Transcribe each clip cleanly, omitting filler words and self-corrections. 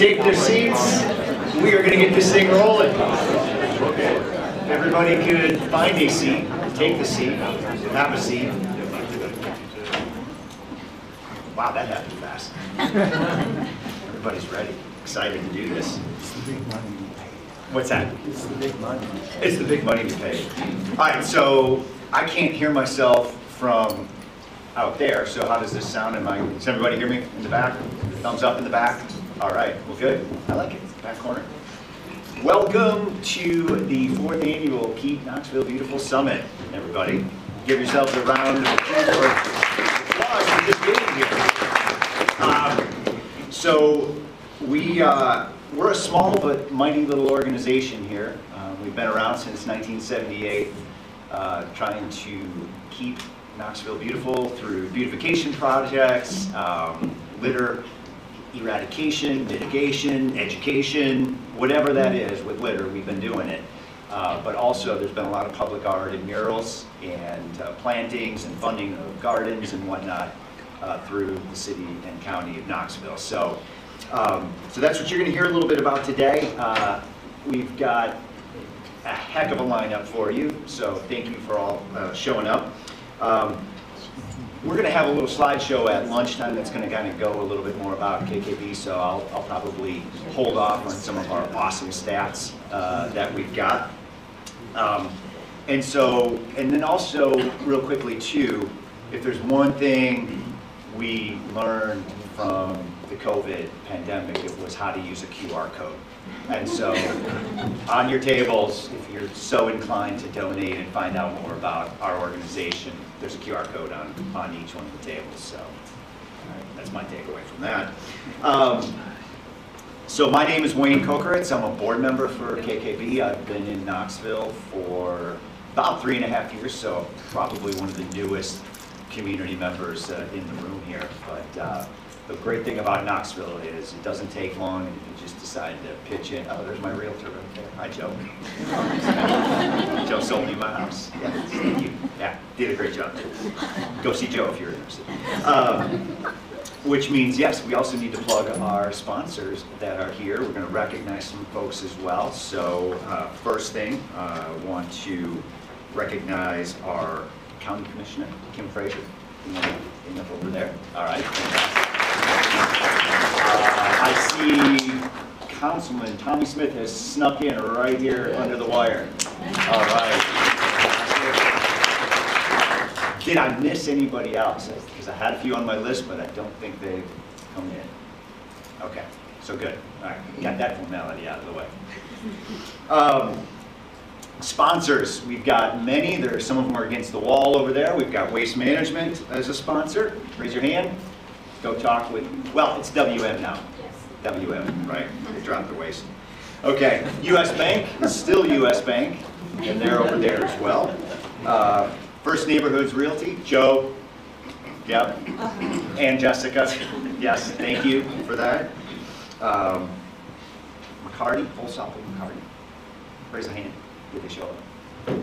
take their seats. We are going to get this thing rolling. Everybody could find a seat, take the seat, have a seat. Wow, that happened fast. Everybody's ready, excited to do this. What's that? It's the big money. It's the big money we pay. All right, so I can't hear myself from out there, so how does this sound? Does everybody hear me in the back? Thumbs up in the back? All right, well good. I like it, back corner. Welcome to the 4th annual Keep Knoxville Beautiful Summit, everybody. Give yourselves a round of applause for just being here. So we're a small but mighty little organization here. We've been around since 1978, trying to keep Knoxville beautiful through beautification projects, litter eradication, mitigation, education, whatever that is with litter, we've been doing it. But also there's been a lot of public art and murals and plantings and funding of gardens and whatnot through the city and county of Knoxville. So that's what you're going to hear a little bit about today. We've got a heck of a lineup for you, so thank you for all showing up. We're going to have a little slideshow at lunchtime that's going to kind of go a little bit more about KKB, so I'll probably hold off on some of our awesome stats that we've got. And then also, real quickly too, if there's one thing we learned from the COVID pandemic, it was how to use a QR code. And so on your tables, if you're so inclined to donate and find out more about our organization, there's a QR code on each one of the tables. So that's my takeaway from that. So my name is Wayne Koeckeritz. I'm a board member for KKB. I've been in Knoxville for about 3.5 years, so probably one of the newest community members in the room here. But the great thing about Knoxville is it doesn't take long and you can just decide to pitch in. Oh, there's my realtor right there. Hi, Joe. Joe sold me my house. Yeah, thank you. Yeah, did a great job. Go see Joe if you're interested. Which means, yes, we also need to plug our sponsors that are here. We're going to recognize some folks as well. So first thing, I want to recognize our County Commissioner, Kim Frazier. Up over there. All right. I see Councilman Tommy Smith has snuck in right here under the wire. All right. Did I miss anybody else? Because I had a few on my list, but I don't think they've come in. Okay, so good. All right, got that formality out of the way. Sponsors, we've got many. Some of them are against the wall over there. We've got Waste Management as a sponsor. Raise your hand. Go talk with, well, it's WM now. Yes. WM, right? They dropped the waste. Okay, US Bank, still US Bank, and they're over there as well. First Neighborhoods Realty, Joe, yep, and Jessica, yes, thank you for that. McCarty, Wholesale McCarty, raise a hand. Did they show up?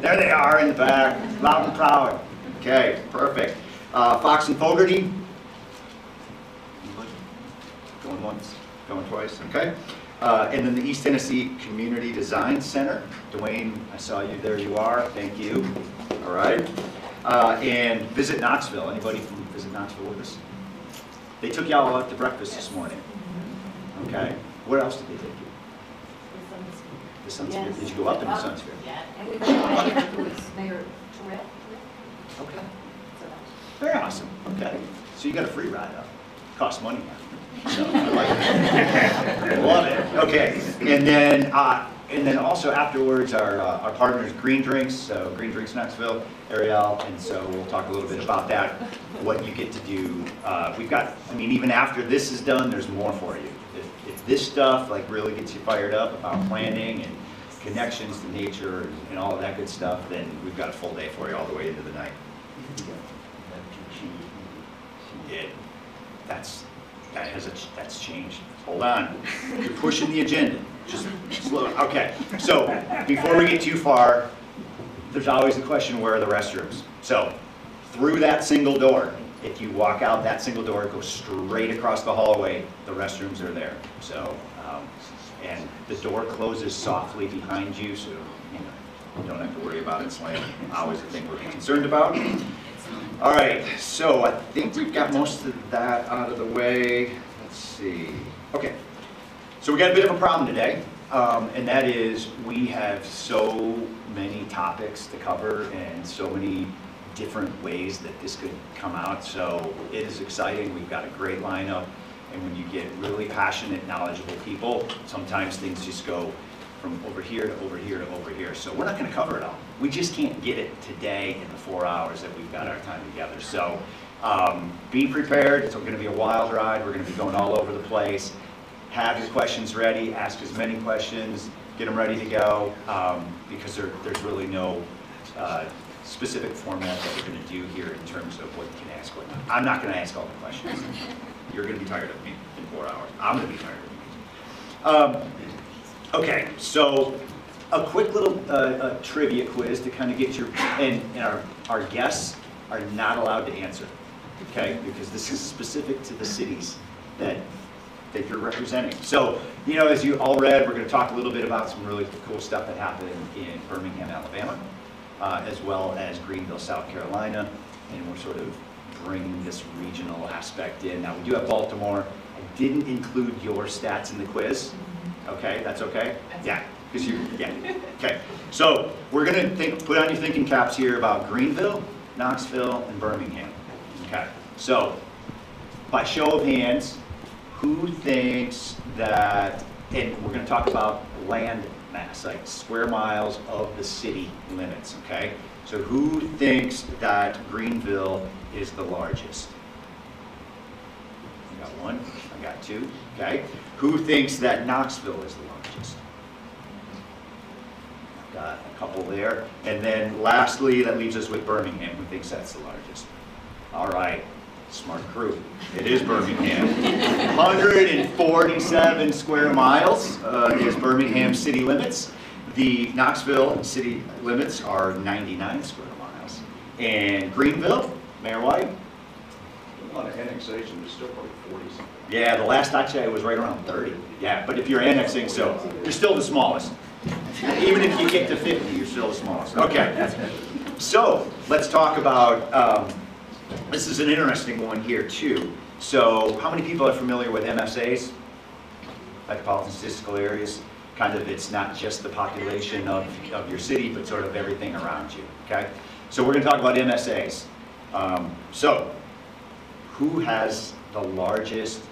There they are in the back, loud and proud. Okay, perfect. Fox and Fogarty. Going once, going twice, okay. And then the East Tennessee Community Design Center. Dwayne, I saw you, there you are, thank you. All right. And Visit Knoxville. Anybody from Visit Knoxville with us? They took y'all out to breakfast this morning. Okay. Where else did they take you? The Sunsphere. Yes. Did you go up in the Sunsphere? Yeah, and we went afterwards. Mayor Terrell. Okay. Very awesome. Okay. So you got a free ride up. Costs money now. So I like it. I love it. Okay. And then also afterwards our partners Green Drinks, so Green Drinks Knoxville, Ariel, and so we'll talk a little bit about that, what you get to do. We've got, I mean, even after this is done, there's more for you. If this stuff like really gets you fired up about planning and connections to nature and all of that good stuff, then we've got a full day for you all the way into the night. She did. That's changed. Hold on. You're pushing the agenda. Just slow. Okay. So before we get too far, there's always the question, where are the restrooms? So through that single door, if you walk out that single door, go straight across the hallway, the restrooms are there. So And the door closes softly behind you, so you don't have to worry about it slamming. Always a thing we're concerned about. All right, so I think we've got most of that out of the way. Let's see. Okay, so we got a bit of a problem today, and that is we have so many topics to cover and so many different ways that this could come out. So it is exciting. We've got a great lineup. And when you get really passionate, knowledgeable people, sometimes things just go from over here to over here to over here. So we're not going to cover it all. We just can't get it today in the 4 hours that we've got our time together. So be prepared. It's going to be a wild ride. We're going to be going all over the place. Have your questions ready. Ask as many questions. Get them ready to go because there's really no specific format that we're going to do here in terms of what you can ask. I'm not going to ask all the questions. You're going to be tired of me in 4 hours. I'm going to be tired of you. Okay, so a quick little trivia quiz to kind of get your, and our guests are not allowed to answer, okay? Because this is specific to the cities that you're representing. So, as you all read, we're going to talk a little bit about some really cool stuff that happened in Birmingham, Alabama, as well as Greenville, South Carolina, and we're sort of bringing this regional aspect in. Now, we do have Baltimore. I didn't include your stats in the quiz. Okay, that's okay? Yeah, because okay. So we're going to put on your thinking caps here about Greenville, Knoxville, and Birmingham. Okay, so by show of hands, who thinks that, and we're going to talk about land mass, like square miles of the city limits, okay? So who thinks that Greenville is the largest? I got one, I got two, okay? Who thinks that Knoxville is the largest? I've got a couple there. And then lastly, that leaves us with Birmingham. Who thinks that's the largest? All right, smart crew. It is Birmingham. 147 square miles is Birmingham city limits. The Knoxville city limits are 99 square miles. And Greenville, Mayor White? A lot of annexation, but still probably 40 something. Yeah, the last I checked was right around 30. Yeah, but if you're annexing, so you're still the smallest. Even if you get to 50, you're still the smallest. Okay, so let's talk about, this is an interesting one here too. So how many people are familiar with MSAs? Metropolitan Statistical Areas. Kind of, it's not just the population of your city, but sort of everything around you, okay? So we're going to talk about MSAs. So, who has the largest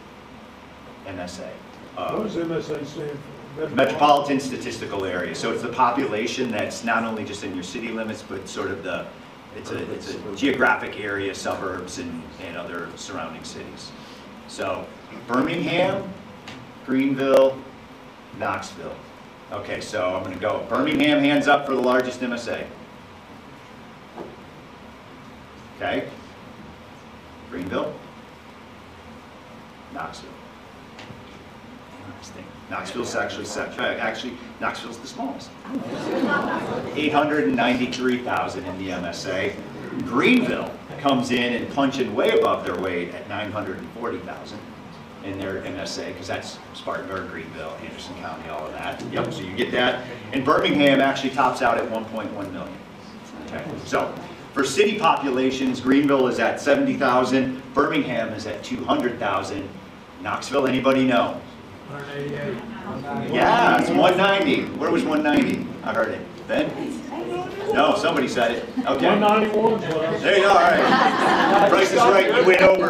MSA? What does MSA stand for? Metropolitan Statistical Area. So it's the population that's not only just in your city limits, but sort of it's a geographic area, suburbs, and other surrounding cities. So Birmingham, Greenville, Knoxville. Okay, so I'm going to go. Birmingham, hands up for the largest MSA. Okay. Greenville. Knoxville. Interesting. Knoxville's actually Knoxville's the smallest. 893,000 in the MSA. Greenville comes in and punching way above their weight at 940,000 in their MSA, because that's Spartanburg, Greenville, Anderson County, all of that. Yep, so you get that. And Birmingham actually tops out at 1.1 million. Okay, so for city populations, Greenville is at 70,000, Birmingham is at 200,000. Knoxville, anybody know? 188. Yeah, it's 190. Where was 190? I heard it. Ben? No, somebody said it. Okay. 191 plus. There you go, all right. Price is right, you win over.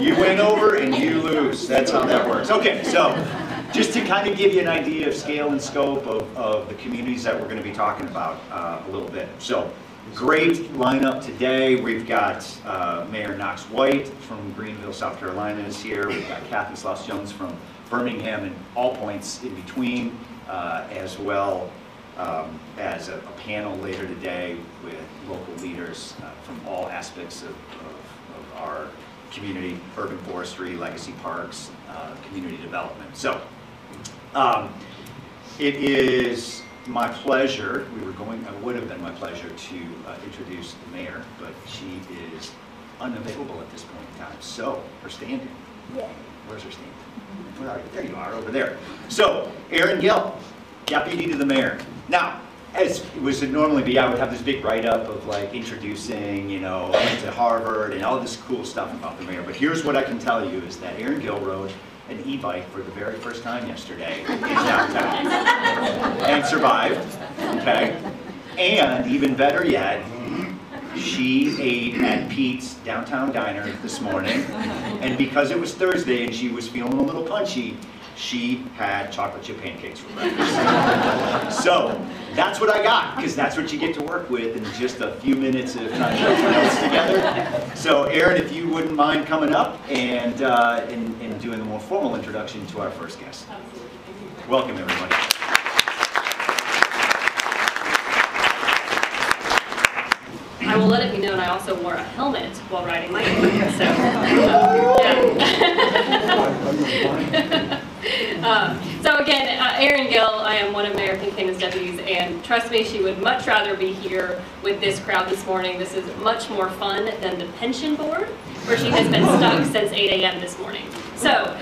You win over and you lose. That's how that works. Okay, so just to kind of give you an idea of scale and scope of the communities that we're going to be talking about a little bit. So, great lineup today. We've got Mayor Knox White from Greenville, South Carolina is here. We've got Kathy Sloss-Jones from Birmingham and all points in between, as well as a panel later today with local leaders from all aspects of our community, urban forestry, legacy parks, community development. So it is my pleasure, it would have been my pleasure to introduce the mayor, but she is unavailable at this point in time. So, we're standing. Yeah. Where's her stand? Where are you? There you are, over there. So, Erin Gill, Deputy to the Mayor. Now, as it was to normally be, I would have this big write-up of like introducing, you know, I went to Harvard and all this cool stuff about the mayor. But here's what I can tell you is that Erin Gill rode an e-bike for the very first time yesterday in downtown and survived, okay? And even better yet, she ate at Pete's Downtown Diner this morning, and because it was Thursday and she was feeling a little punchy, she had chocolate chip pancakes for breakfast. So that's what I got, because that's what you get to work with in just a few minutes of trying to put your notes together. So Erin, if you wouldn't mind coming up and doing a more formal introduction to our first guest. Welcome, everybody. I will let it be known I also wore a helmet while riding my bike, so so again, Erin Gill, I am one of Mayor Kincanon's deputies, and trust me, she would much rather be here with this crowd this morning. This is much more fun than the pension board, where she has been stuck since 8 a.m. this morning. So,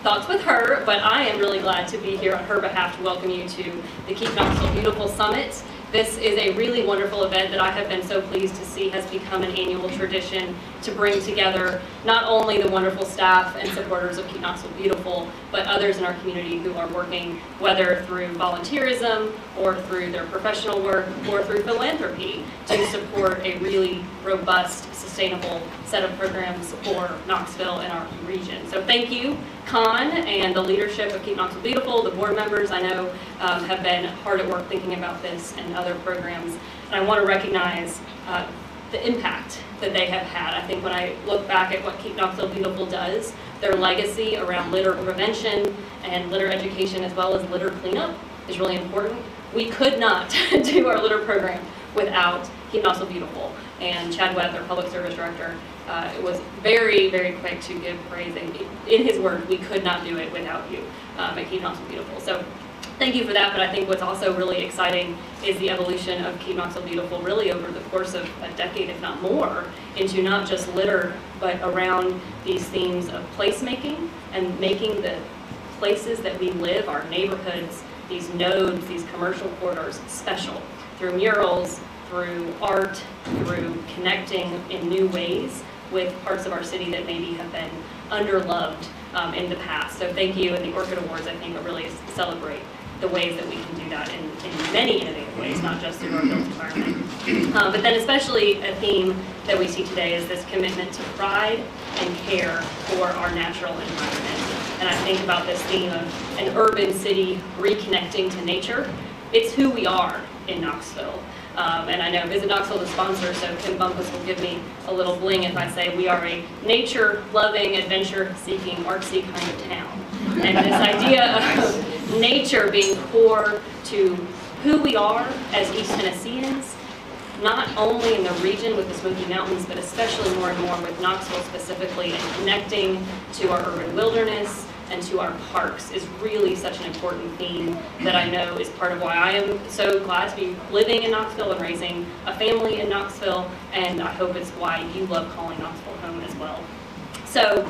thoughts with her, but I am really glad to be here on her behalf to welcome you to the Keep Knoxville Beautiful Summit. This is a really wonderful event that I have been so pleased to see has become an annual tradition to bring together not only the wonderful staff and supporters of Keep Knoxville Beautiful, but others in our community who are working, whether through volunteerism or through their professional work or through philanthropy, to support a really robust, sustainable set of programs for Knoxville and our region. So thank you, Con, and the leadership of Keep Knoxville Beautiful, the board members I know have been hard at work thinking about this and other programs. And I want to recognize the impact that they have had. I think when I look back at what Keep Knoxville Beautiful does, their legacy around litter prevention and litter education as well as litter cleanup is really important. We could not do our litter program without Keep Knoxville Beautiful. And Chad Webb, their public service director, was very, very quick to give praise. And in his words, we could not do it without you at Keep Knoxville Beautiful. So thank you for that, but I think what's also really exciting is the evolution of Keep Knoxville Beautiful really over the course of a decade, if not more, into not just litter, but around these themes of placemaking and making the places that we live, our neighborhoods, these nodes, these commercial corridors, special through murals, through art, through connecting in new ways with parts of our city that maybe have been underloved in the past. So thank you, and the Orchid Awards, I think, really celebrate the ways that we can do that in many innovative ways, not just through our built environment. But then especially a theme that we see today is this commitment to pride and care for our natural environment. And I think about this theme of an urban city reconnecting to nature. It's who we are in Knoxville. And I know Visit Knoxville, the sponsor, so Kim Bumpus will give me a little bling if I say we are a nature-loving, adventure-seeking, artsy kind of town. And this idea of nature being core to who we are as East Tennesseans, not only in the region with the Smoky Mountains, but especially more and more with Knoxville specifically, and connecting to our urban wilderness and to our parks is really such an important theme that I know is part of why I am so glad to be living in Knoxville and raising a family in Knoxville, and I hope it's why you love calling Knoxville home as well. So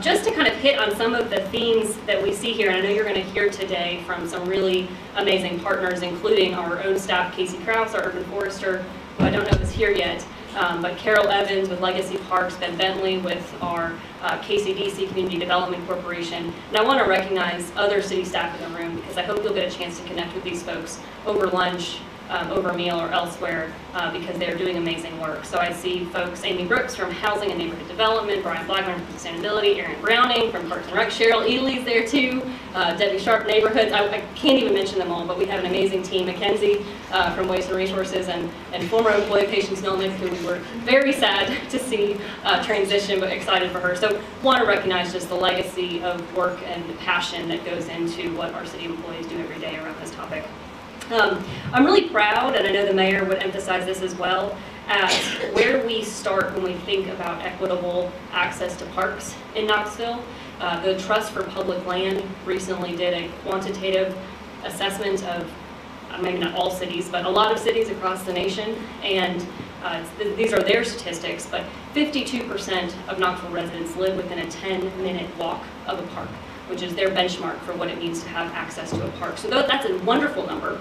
just to kind of hit on some of the themes that we see here, and I know you're going to hear today from some really amazing partners, including our own staff, Casey Krause, our urban forester, who I don't know is here yet, but Carol Evans with Legacy Parks, Ben Bentley with our KCDC Community Development Corporation. And I want to recognize other city staff in the room because I hope you'll get a chance to connect with these folks over lunch, over a meal, or elsewhere because they're doing amazing work. So I see folks, Amy Brooks from Housing and Neighborhood Development, Brian Blackburn from Sustainability, Aaron Browning from Parks and Rec, Cheryl Ely's there too, Debbie Sharp Neighborhoods. I can't even mention them all, but we have an amazing team. Mackenzie from Waste and Resources and former employee Patience Melnick, who we were very sad to see transition, but excited for her. So want to recognize just the legacy of work and passion that goes into what our city employees do every day around this topic. I'm really proud, and I know the mayor would emphasize this as well, at where we start when we think about equitable access to parks in Knoxville. The Trust for Public Land recently did a quantitative assessment of maybe not all cities, but a lot of cities across the nation, and These are their statistics, but 52% of Knoxville residents live within a 10-minute walk of a park, which is their benchmark for what it means to have access to a park. So that's a wonderful number.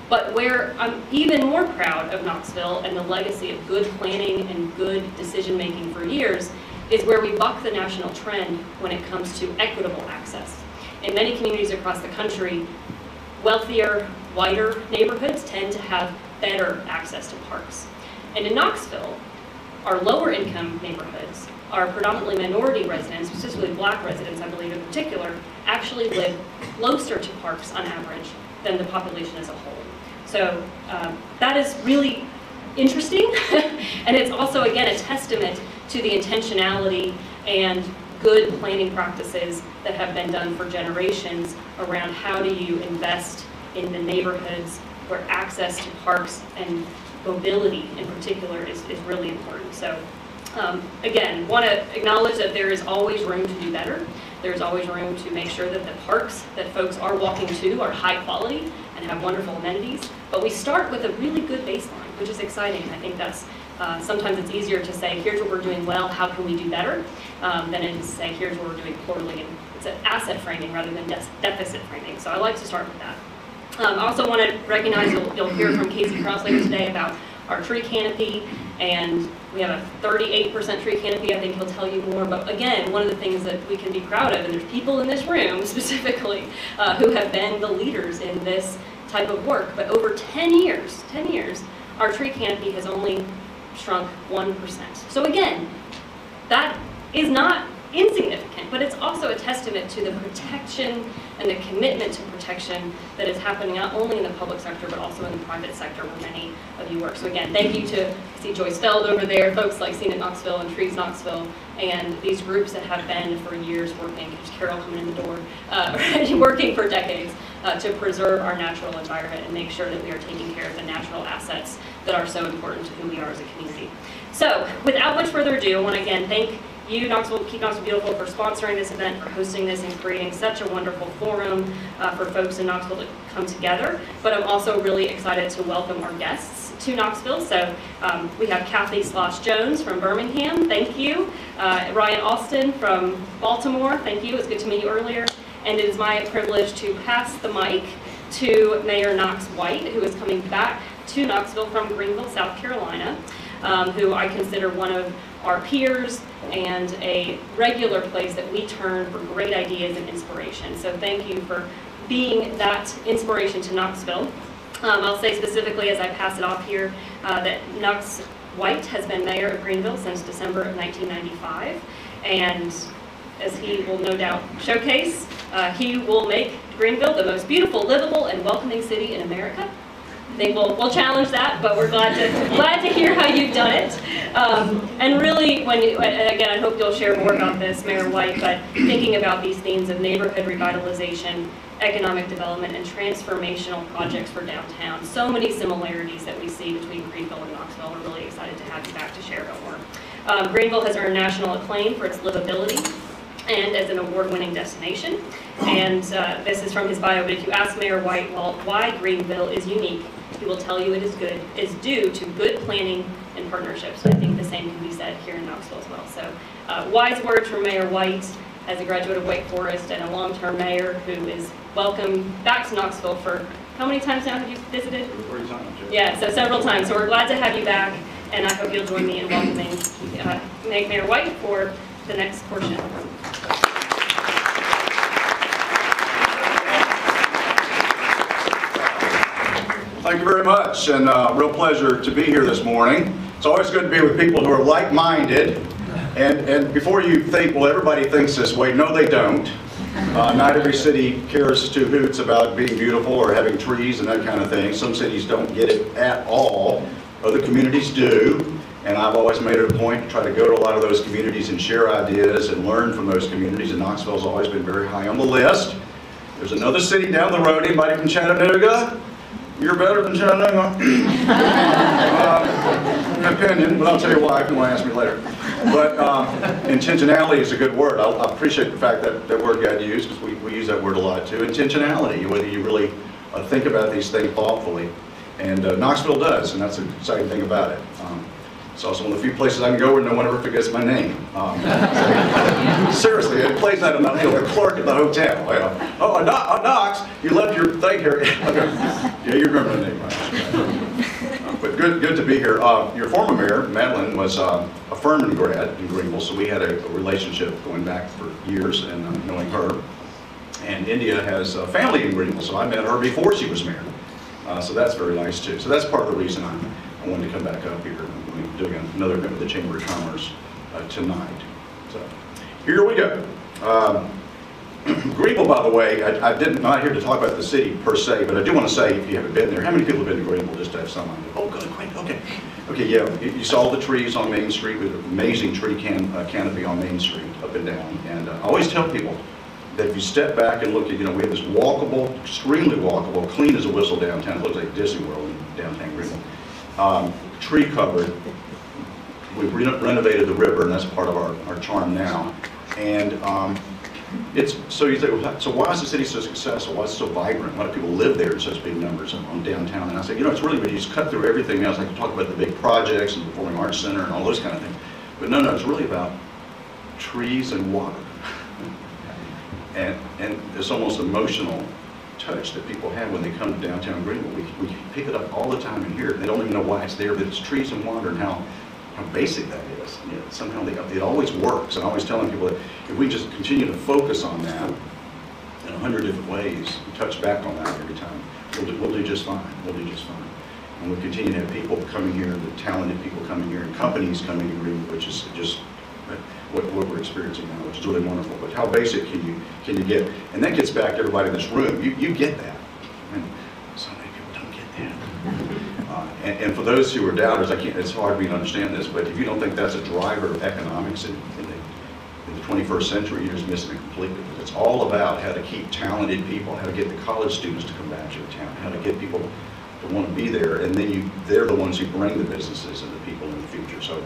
But where I'm even more proud of Knoxville and the legacy of good planning and good decision-making for years is where we buck the national trend when it comes to equitable access. In many communities across the country, wealthier, whiter neighborhoods tend to have better access to parks. And in Knoxville, our lower income neighborhoods, our predominantly minority residents, specifically black residents, I believe in particular, actually live closer to parks on average than the population as a whole. So that is really interesting, and it's also, again, a testament to the intentionality and good planning practices that have been done for generations around how do you invest in the neighborhoods where access to parks and mobility in particular is really important. So again, want to acknowledge that there is always room to do better. There's always room to make sure that the parks that folks are walking to are high quality and have wonderful amenities. But we start with a really good baseline, which is exciting. I think that's sometimes it's easier to say, here's what we're doing well, how can we do better, than it is to say, here's what we're doing poorly. And it's an asset framing rather than deficit framing. So I like to start with that. I also want to recognize, you'll hear from Casey Cross later today about our tree canopy, and we have a 38% tree canopy. I think he'll tell you more, but again, one of the things that we can be proud of, and there's people in this room specifically who have been the leaders in this type of work, but over 10 years, our tree canopy has only shrunk 1%. So again, that is not insignificant, but it's also a testament to the protection and the commitment to protection that is happening not only in the public sector, but also in the private sector where many of you work. So again, thank you to see Joyce Feld over there, folks like Scenic Knoxville and Trees Knoxville, and these groups that have been for years working, there's Carol coming in the door, working for decades to preserve our natural environment and make sure that we are taking care of the natural assets that are so important to who we are as a community. So without much further ado, I want to again thank you, Keep Knoxville Beautiful, for sponsoring this event, for hosting this and creating such a wonderful forum for folks in Knoxville to come together. But I'm also really excited to welcome our guests to Knoxville. So we have Kathy Slosh-Jones from Birmingham, thank you. Ryan Alston from Baltimore, thank you, it was good to meet you earlier. And it is my privilege to pass the mic to Mayor Knox White, who is coming back to Knoxville from Greenville, South Carolina, who I consider one of our peers and a regular place that we turn for great ideas and inspiration. So thank you for being that inspiration to Knoxville. I'll say specifically as I pass it off here that Knox White has been mayor of Greenville since December of 1995, and as he will no doubt showcase, he will make Greenville the most beautiful, livable, and welcoming city in America. I think we'll challenge that, but we're glad to hear how you've done it. And really, again, I hope you'll share more about this, Mayor White, but thinking about these themes of neighborhood revitalization, economic development, and transformational projects for downtown. So many similarities that we see between Greenville and Knoxville. We're really excited to have you back to share about more. Greenville has earned national acclaim for its livability and as an award-winning destination. And this is from his bio, but if you ask Mayor White, well, why Greenville is unique, he will tell you it is due to good planning and partnerships. And I think the same can be said here in Knoxville as well. So wise words from Mayor White as a graduate of Wake Forest and a long-term mayor who is welcome back to Knoxville for, how many times now have you visited? 3 times. Yeah, so several times. So we're glad to have you back, and I hope you'll join me in welcoming Mayor White for the next portion. Thank you very much, and real pleasure to be here this morning. It's always good to be with people who are like-minded, and before you think, well, everybody thinks this way, no, they don't. Not every city cares 2 hoots about being beautiful or having trees and that kind of thing. Some cities don't get it at all. Other communities do, and I've always made it a point to try to go to a lot of those communities and share ideas and learn from those communities, and Knoxville's always been very high on the list. There's another city down the road, anybody from Chattanooga? You're better than Chattanooga. An opinion, but I'll tell you why if you want to ask me later. But intentionality is a good word. I appreciate the fact that that word got used, because we use that word a lot too. Intentionality, whether you really think about these things thoughtfully. And Knoxville does, and that's the exciting thing about it. It's also one of the few places I can go where no one ever forgets my name. Seriously, it plays that in the clerk at the hotel. Oh, Knox, you left your thing here. Okay. Yeah, you remember the name, right? But good to be here. Your former mayor, Madeline, was a Furman grad in Greenville, so we had a relationship going back for years, and knowing her. And India has a family in Greenville, so I met her before she was mayor. So that's very nice too. So that's part of the reason I wanted to come back up here. We're doing another event with the Chamber of Commerce tonight. So here we go. Greenville, by the way, I'm not here to talk about the city per se, but I do want to say, if you haven't been there, how many people have been to Greenville, just to have some idea? Oh, good, great, okay. Okay, yeah, you saw the trees on Main Street with an amazing tree canopy on Main Street, up and down. And I always tell people that if you step back and look at, we have this walkable, extremely walkable, clean as a whistle downtown. It looks like Disney World in downtown Greenville. Tree covered. We've renovated the river, and that's part of our charm now. And so you think, so why is the city so successful? Why is it so vibrant? Why do people live there in such big numbers on downtown? And I say, it's really when you just cut through everything else. I can talk about the big projects and the Performing Arts Center and all those kind of things. But no, it's really about trees and water. And this almost emotional touch that people have when they come to downtown Greenville. We pick it up all the time in here. They don't even know why it's there, but it's trees and water and how basic that is. Somehow it always works. And I'm always telling people that if we just continue to focus on that in 100 different ways, touch back on that every time, we'll do just fine. We'll do just fine. And we'll continue to have people coming here, the talented people coming here, and companies coming to Greenville, which is just what we're experiencing now, which is really wonderful. But how basic can you get? And that gets back to everybody in this room. You get that. And so many people don't get that. And for those who are doubters, it's hard for me to understand this, but if you don't think that's a driver of economics in the 21st century, you're just missing it completely. It's all about how to keep talented people, how to get the college students to come back to your town, how to get people to want to be there, and then they're the ones who bring the businesses and the people in the future. So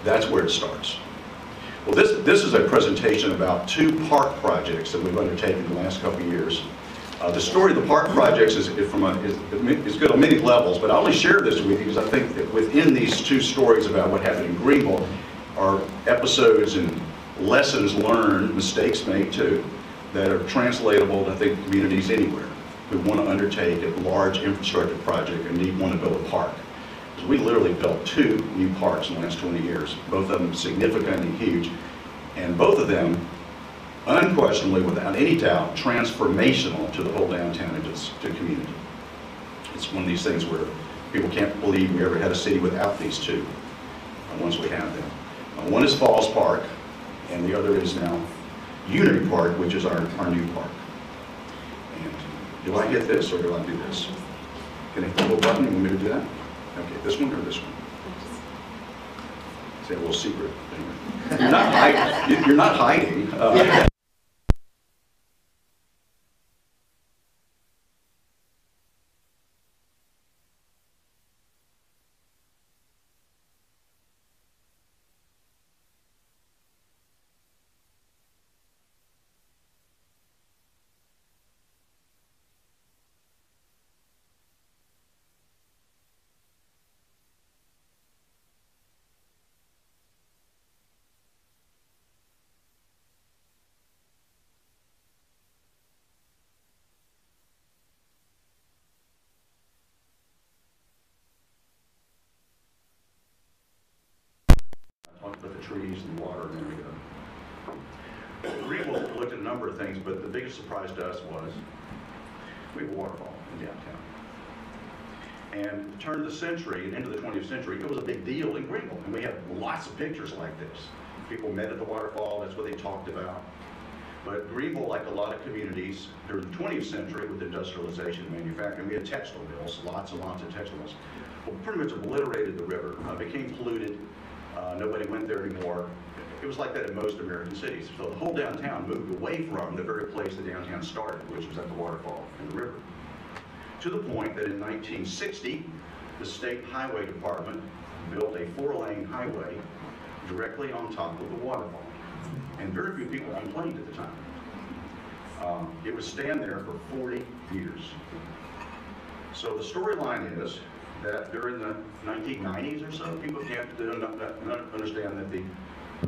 that's where it starts. Well, this is a presentation about 2 park projects that we've undertaken in the last couple of years. The story of the park projects is good on many levels, but I only share this with you because I think that within these 2 stories about what happened in Greenville are episodes and lessons learned, mistakes made too, that are translatable to, I think, communities anywhere who want to undertake a large infrastructure project and want to build a park. We literally built 2 new parks in the last 20 years, both of them significant and huge, and both of them, unquestionably, without any doubt, transformational to the whole downtown and to the community. It's one of these things where people can't believe we ever had a city without these 2, once we have them. One is Falls Park, and the other is now Unity Park, which is our new park. And do I get this, or do I do this? Can I hit the little button? You want me to do that? Okay, this one or this one? Say a little secret. You're not hiding. You're not hiding. With the trees and the water and everything. Greenville looked at a number of things, but the biggest surprise to us was we have a waterfall in downtown. And the turn of the century and into the 20th century, it was a big deal in Greenville. And we have lots of pictures like this. People met at the waterfall, that's what they talked about. But Greenville, like a lot of communities during the 20th century with industrialization and manufacturing, we had textile mills, lots and lots of textile mills. Well, pretty much obliterated the river, became polluted. Nobody went there anymore. It was like that in most American cities. So the whole downtown moved away from the very place the downtown started, which was at the waterfall and the river. To the point that in 1960, the State Highway Department built a 4-lane highway directly on top of the waterfall. And very few people complained at the time. It would stand there for 40 years. So the storyline is that during the 1990s or so, people can't understand that the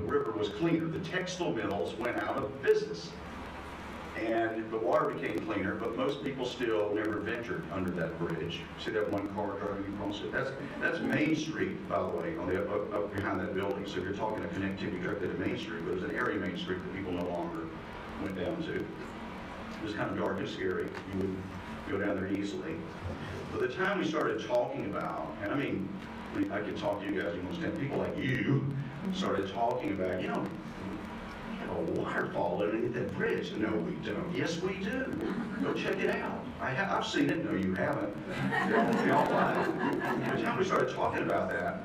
river was cleaner. The textile mills went out of business, and the water became cleaner, but most people still never ventured under that bridge. See that one car driving across it? That's Main Street, by the way, on the up behind that building. So if you're talking a connectivity directly to Main Street, but there's an area Main Street that people no longer went down to. It was kind of dark and scary. You wouldn't go down there easily. By the time we started talking about, and I mean, I can talk to you guys, you understand, people like you started talking about, you know, we have a waterfall underneath that bridge. No, we don't. Yes, we do. Go check it out. I've seen it. No, you haven't. They all lied. By the time we started talking about that,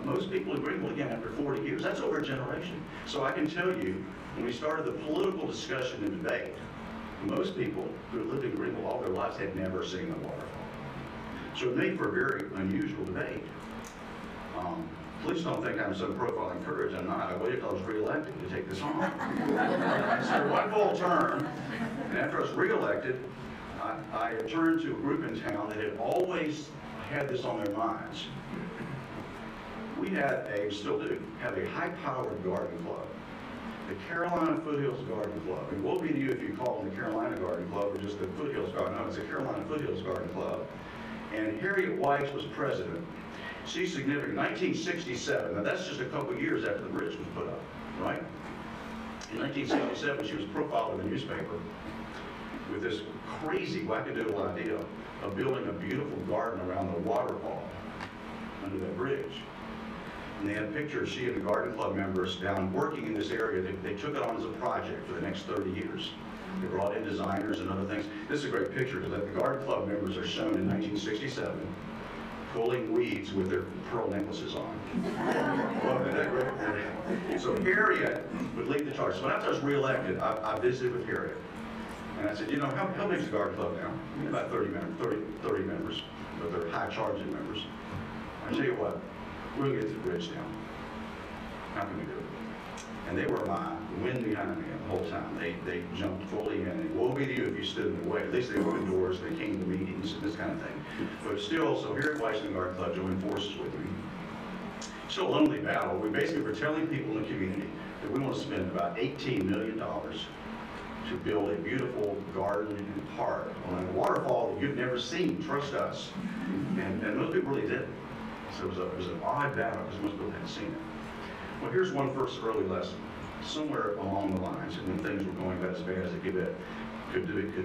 most people in Greenville, again, after 40 years, that's over a generation. So I can tell you, when we started the political discussion and debate, most people who have lived in Greenville all their lives had never seen a waterfall. So it made for a very unusual debate. Please don't think I'm some profiling courage. I'm not. I waited till I was reelected to take this on. I served one full term, and after I was reelected, I turned to a group in town that had always had this on their minds. We had still do, have a high-powered garden club. The Carolina Foothills Garden Club. And woe be to you if you call them the Carolina Garden Club or just the Foothills Garden. No, it's the Carolina Foothills Garden Club. And Harriet Weiss was president. She's significant. 1967. Now that's just a couple years after the bridge was put up, right? In 1967, she was profiled in the newspaper with this crazy wackadoodle idea of building a beautiful garden around the waterfall under that bridge. And they had pictures, she and the garden club members down working in this area. They took it on as a project for the next 30 years. They brought in designers and other things. This is a great picture because the garden club members are shown in 1967 pulling weeds with their pearl necklaces on. Well, isn't that great? So Harriet would lead the charge. So when I was reelected, I visited with Harriet. And I said, you know, how big is the garden club now? About 30 members, but they're high-charging members. I tell you what, we're going to get the bridge down. How can we do it? And they were my wind behind me the whole time. They jumped fully in. And woe be to you if you stood in the way. At least they opened doors, they came to meetings and this kind of thing. But still, so here at Weissman Garden Club joined forces with me. Still a lonely battle. We basically were telling people in the community that we want to spend about $18 million to build a beautiful garden and park on a waterfall that you've never seen. Trust us. And most people really didn't. So it was an odd battle because most people hadn't seen it. Well, here's one first early lesson. Somewhere along the lines, and when things were going about as bad as it could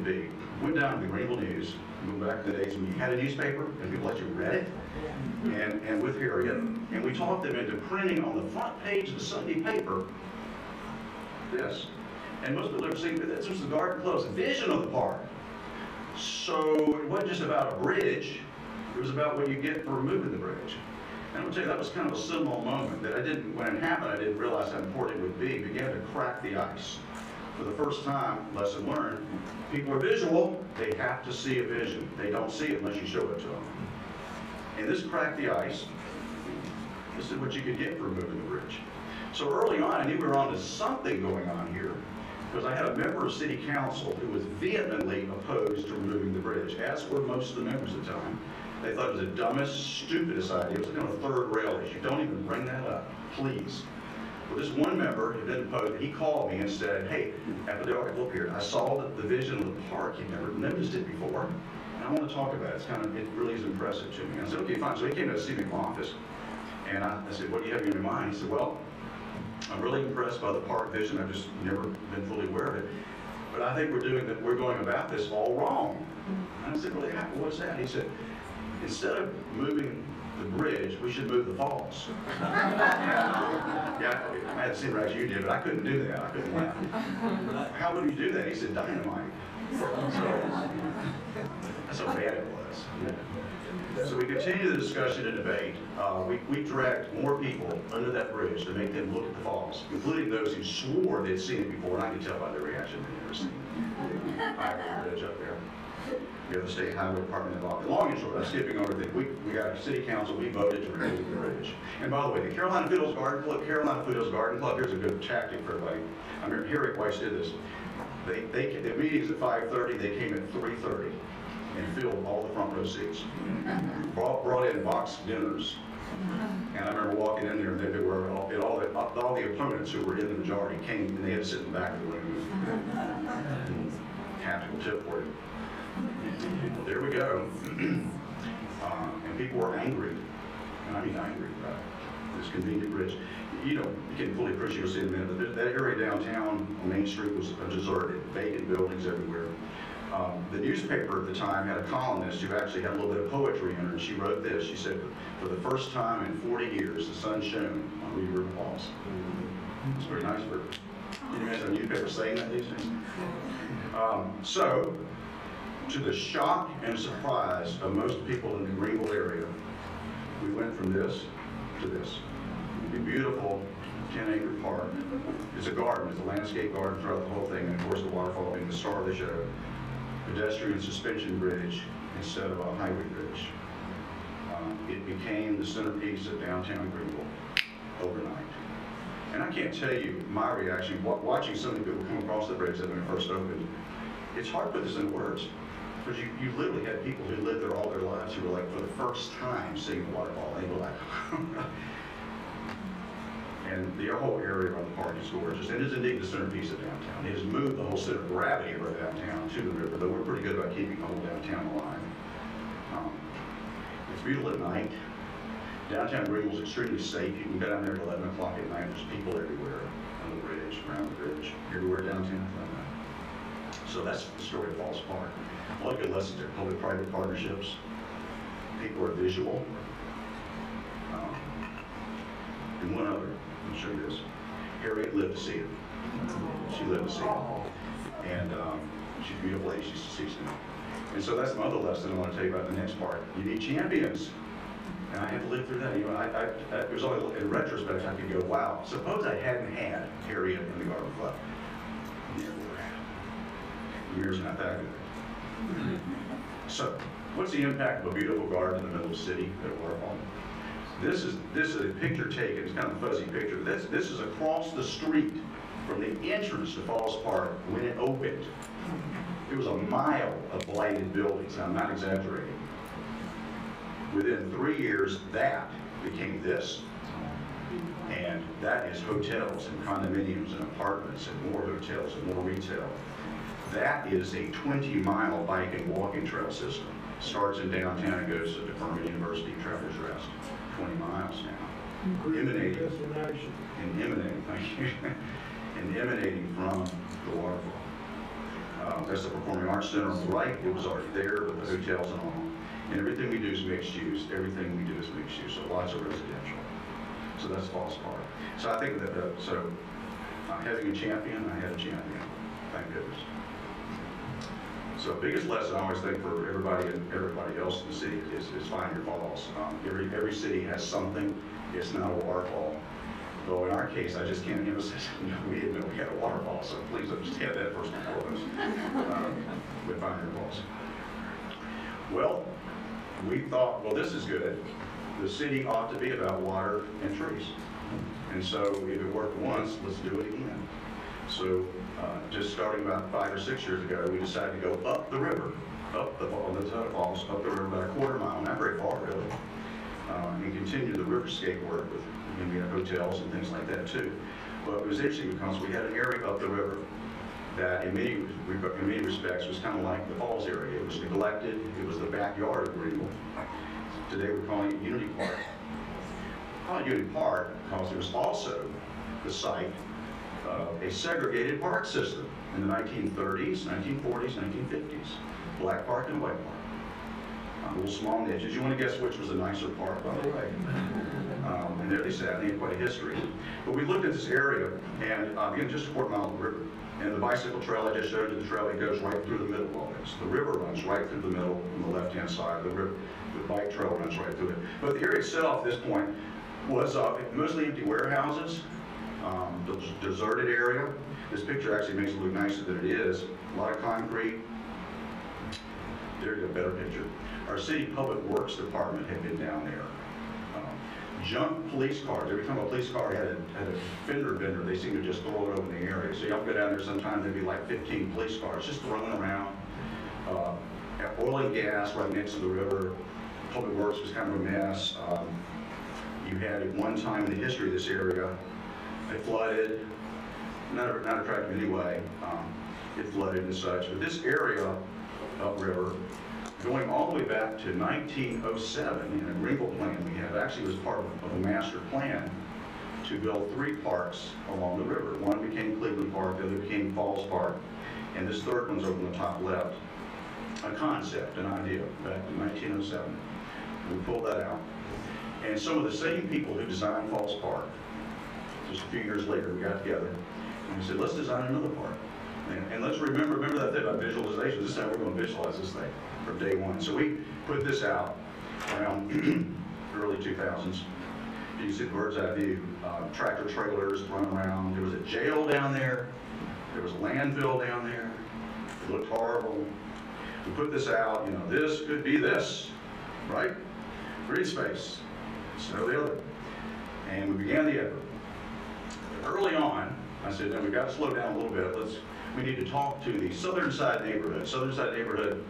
be, went down to the Greenville News, moved back to the days when you had a newspaper and people let you read it, and with Harriet, and we talked them into printing on the front page of the Sunday paper this. And most people have seen this was the garden club's vision of the park. So it wasn't just about a bridge, it was about what you get for removing the bridge. And I'm going to tell you, that was kind of a seminal moment that when it happened, I didn't realize how important it would be. It began to crack the ice. For the first time, lesson learned, people are visual, they have to see a vision. They don't see it unless you show it to them. And this cracked the ice. This is what you could get for removing the bridge. So early on, I knew we were on to something going on here, because I had a member of city council who was vehemently opposed to removing the bridge, as were most of the members at the time. They thought it was the dumbest, stupidest idea. It was like on a third rail issue. Don't even bring that up, please. Well, this one member who didn't oppose, he called me and said, hey, after the article appeared, I saw the vision of the park. You've never noticed it before. And I want to talk about it. It really is impressive to me. And I said, okay, fine. So he came to see me in my office. And I said, what do you have in your mind? He said, well, I'm really impressed by the park vision. I've just never been fully aware of it. But I think we're going about this all wrong. And I said, really, what's that? He said, instead of moving the bridge, we should move the falls. Yeah, I had the same reaction you did, but I couldn't do that. I couldn't laugh. How would you do that? He said, dynamite. So that's how bad it was. So we continue the discussion and debate. We dragged more people under that bridge to make them look at the falls, including those who swore they'd seen it before, and I could tell by their reaction they'd never seen it. High bridge up there. We have the state highway department involved. Long and short, I'm skipping over things. We got a city council, we voted to remove the bridge. And by the way, the Carolina Foothills Garden Club, here's a good tactic for everybody. I mean, Harriet Weiss did this. The meeting's at 5:30, they came at 3:30. and filled all the front row seats. Brought in boxed dinners. And I remember walking in there, and they were all the opponents who were in the majority came, and they had to sit in the back of the room. Tactical tip for you. Well, there we go. And people were angry, and I mean angry about this convenient bridge. You can fully appreciate, you'll see in a minute, but that area downtown on Main Street was deserted, vacant buildings everywhere. The newspaper at the time had a columnist who actually had a little bit of poetry in her, and she wrote this. She said, "For the first time in 40 years, the sun shone on Reed River Falls." It's very nice for, can you imagine a newspaper saying that these days? So, to the shock and surprise of most people in the Greenville area, we went from this to this. A beautiful 10-acre park. It's a garden, it's a landscape garden throughout the whole thing, and of course the waterfall being the star of the show. Pedestrian suspension bridge instead of a highway bridge. It became the centerpiece of downtown Greenville overnight. And I can't tell you my reaction, watching so many people come across the bridge when it first opened. It's hard to put this into words, because you literally had people who lived there all their lives who were like, for the first time seeing the waterfall, they were like, and the whole area around the park is gorgeous. And it is indeed the centerpiece of downtown. It has moved the whole center of gravity of our downtown to the river, though we're pretty good about keeping the whole downtown alive. It's beautiful at night. Downtown Greenville is extremely safe. You can go down there at 11 o'clock at night. There's people everywhere, on the bridge, around the bridge, everywhere downtown. So that's the story of Falls Park. A lot of good lessons there. Public-private partnerships. People are visual. And one other. I'll show you this. Harriet lived to see it. She lived to see it. And she's a beautiful lady. She's deceased now. And so that's another lesson I want to tell you about the next part. You need champions. And I had to live through that. You know, it was only in retrospect I could go, wow, suppose I hadn't had Harriet in the Garden Club. Never would have. The mirror's not that good. So, what's the impact of a beautiful garden in the middle of the city at a waterfall? This is a picture taken, it's kind of a fuzzy picture. This is across the street from the entrance to Falls Park when it opened. It was a mile of blighted buildings, and I'm not exaggerating. Within 3 years, that became this. And that is hotels and condominiums and apartments and more hotels and more retail. That is a 20-mile bike and walking trail system. Starts in downtown and goes to the Birmingham University Travelers Rest. 20 miles now. Emanating. And emanating, thank you. And emanating from the waterfall. That's the Performing Arts Center on the right. It was already there with the hotels and all. And everything we do is mixed use. Everything we do is mixed use. So lots of residential. So that's Falls Park. So I think that, having a champion, I had a champion. Thank goodness. So biggest lesson I always think for everybody and everybody else in the city is find your falls. Every city has something. It's not a waterfall. Though in our case, I just can't emphasize, we didn't know we had a waterfall, so please understand that first and foremost. But find your falls. Well, we thought, well, this is good. The city ought to be about water and trees. And so if it worked once, let's do it again. So just starting about 5 or 6 years ago, we decided to go up the river, on the Falls, up the river about a quarter mile, not very far really, and continue the riverscape work with hotels and things like that too. But it was interesting because we had an area up the river that in many respects was kind of like the Falls area. It was neglected. It was the backyard of Greenville. Today we're calling it Unity Park. We call it Unity Park because it was also the site of a segregated park system in the 1930s, 1940s, 1950s. Black park and white park. Little small niches. You want to guess which was the nicer park, by the way? And there they sat, and they had quite a history. But we looked at this area, and again, just a quarter mile of the river. And the bicycle trail I just showed you, the trail, it goes right through the middle of all this. The river runs right through the middle on the left-hand side. The bike trail runs right through it. But the area itself, at this point, was mostly empty warehouses, the deserted area. This picture actually makes it look nicer than it is. A lot of concrete. There you go, better picture. Our city public works department had been down there. Junk police cars. Every time a police car had a fender bender, they seemed to just throw it over the area. So y'all go down there sometime, there'd be like 15 police cars just throwing around. oil and gas right next to the river. Public Works was kind of a mess. You had at one time in the history of this area, it flooded, not attractive anyway. It flooded and such. But this area upriver, going all the way back to 1907 in a Greenville plan we had, actually was part of a master plan to build 3 parks along the river. One became Cleveland Park, the other became Falls Park, and this third one's over in the top left. A concept, an idea, back in 1907. We pulled that out. And some of the same people who designed Falls Park, just a few years later, we got together and we said, let's design another park. And let's remember that thing about visualization. This is how we're going to visualize this thing from day one. So we put this out around early 2000s. You can see the bird's eye view. Tractor trailers running around. There was a jail down there. There was a landfill down there. It looked horrible. We put this out, you know, this could be this, right? Green space, so the other. And we began the effort. Early on, I said, no, we've got to slow down a little bit. We need to talk to the Southern Side neighborhood. Southern Side neighborhood,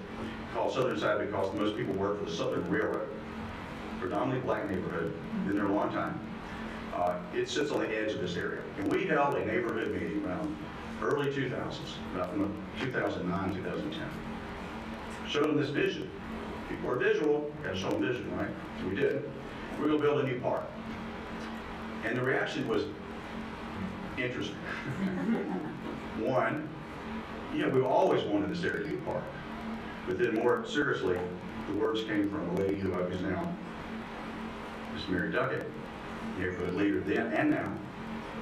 called Southern Side because most people work for the Southern Railroad. Predominantly black neighborhood, been there a long time. It sits on the edge of this area. And we held a neighborhood meeting around early 2000s, about 2009, 2010. Showed them this vision. People are visual, got to show them vision, right? So we did. We're going to build a new park. And the reaction was interesting. One, yeah, we've always wanted this area to be a park. But then more seriously, the words came from a lady who is now Miss Mary Duckett, neighborhood leader then and now.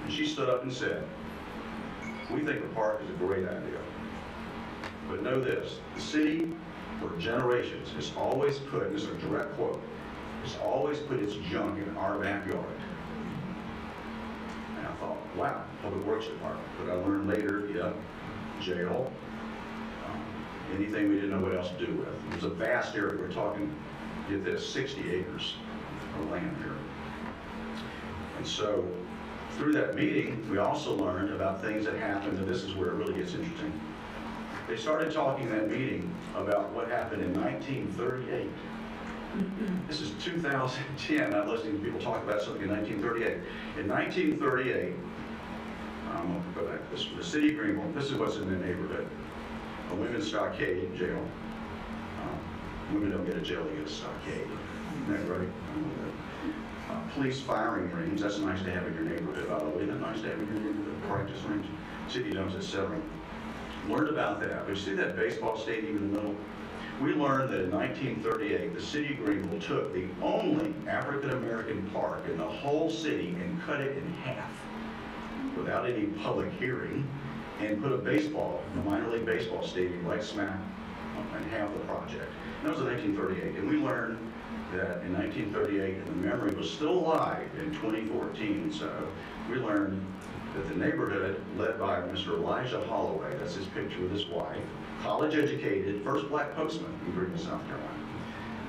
And she stood up and said, we think the park is a great idea. But know this, the city for generations has always put, this is a direct quote, has always put its junk in our backyard. And I thought, wow, Public Works Department. But I learned later, yeah, jail, anything we didn't know what else to do with. It was a vast area. We're talking, get this, 60 acres of land here. And so through that meeting, we also learned about things that happened, and this is where it really gets interesting. They started talking in that meeting about what happened in 1938. This is 2010. I'm listening to people talk about something in 1938. In 1938, I'm going to go back to this. The city of Greenville, this is what's in the neighborhood. A women's stockade jail. Women don't get a jail, they get a stockade. Isn't that right? Police firing range, that's nice to have in your neighborhood, by the way. That's nice to have in your neighborhood. Practice range, city dumps, etc. Learned about that. We see that baseball stadium in the middle. We learned that in 1938, the city of Greenville took the only African-American park in the whole city and cut it in half without any public hearing and put a minor league baseball stadium right smack on half the project. And that was in 1938. And we learned that in 1938, and the memory was still alive in 2014, so we learned that the neighborhood led by Mr. Elijah Holloway, that's his picture with his wife, college educated, first black postman in Greenville, South Carolina.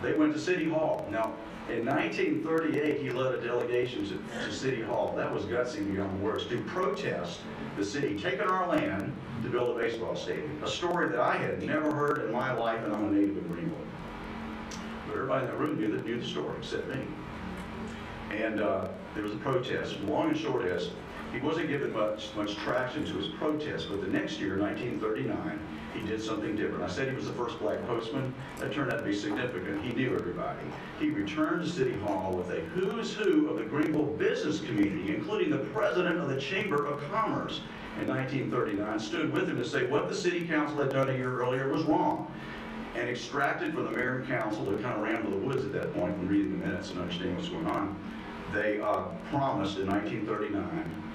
They went to City Hall. Now, in 1938, he led a delegation to City Hall. That was gutsy beyond words, to protest the city taking our land to build a baseball stadium. A story that I had never heard in my life, and I'm a native of Greenville. But everybody in that room knew the story, except me. And there was a protest. Long and short is, he wasn't given much traction to his protest, but the next year, 1939, he did something different. I said he was the first black postman. That turned out to be significant. He knew everybody. He returned to City Hall with a who's who of the Greenville business community, including the president of the Chamber of Commerce in 1939, stood with him to say what the city council had done a year earlier was wrong, and extracted from the mayor and council, who kind of ran to the woods at that point from reading the minutes and understanding what's going on. They promised in 1939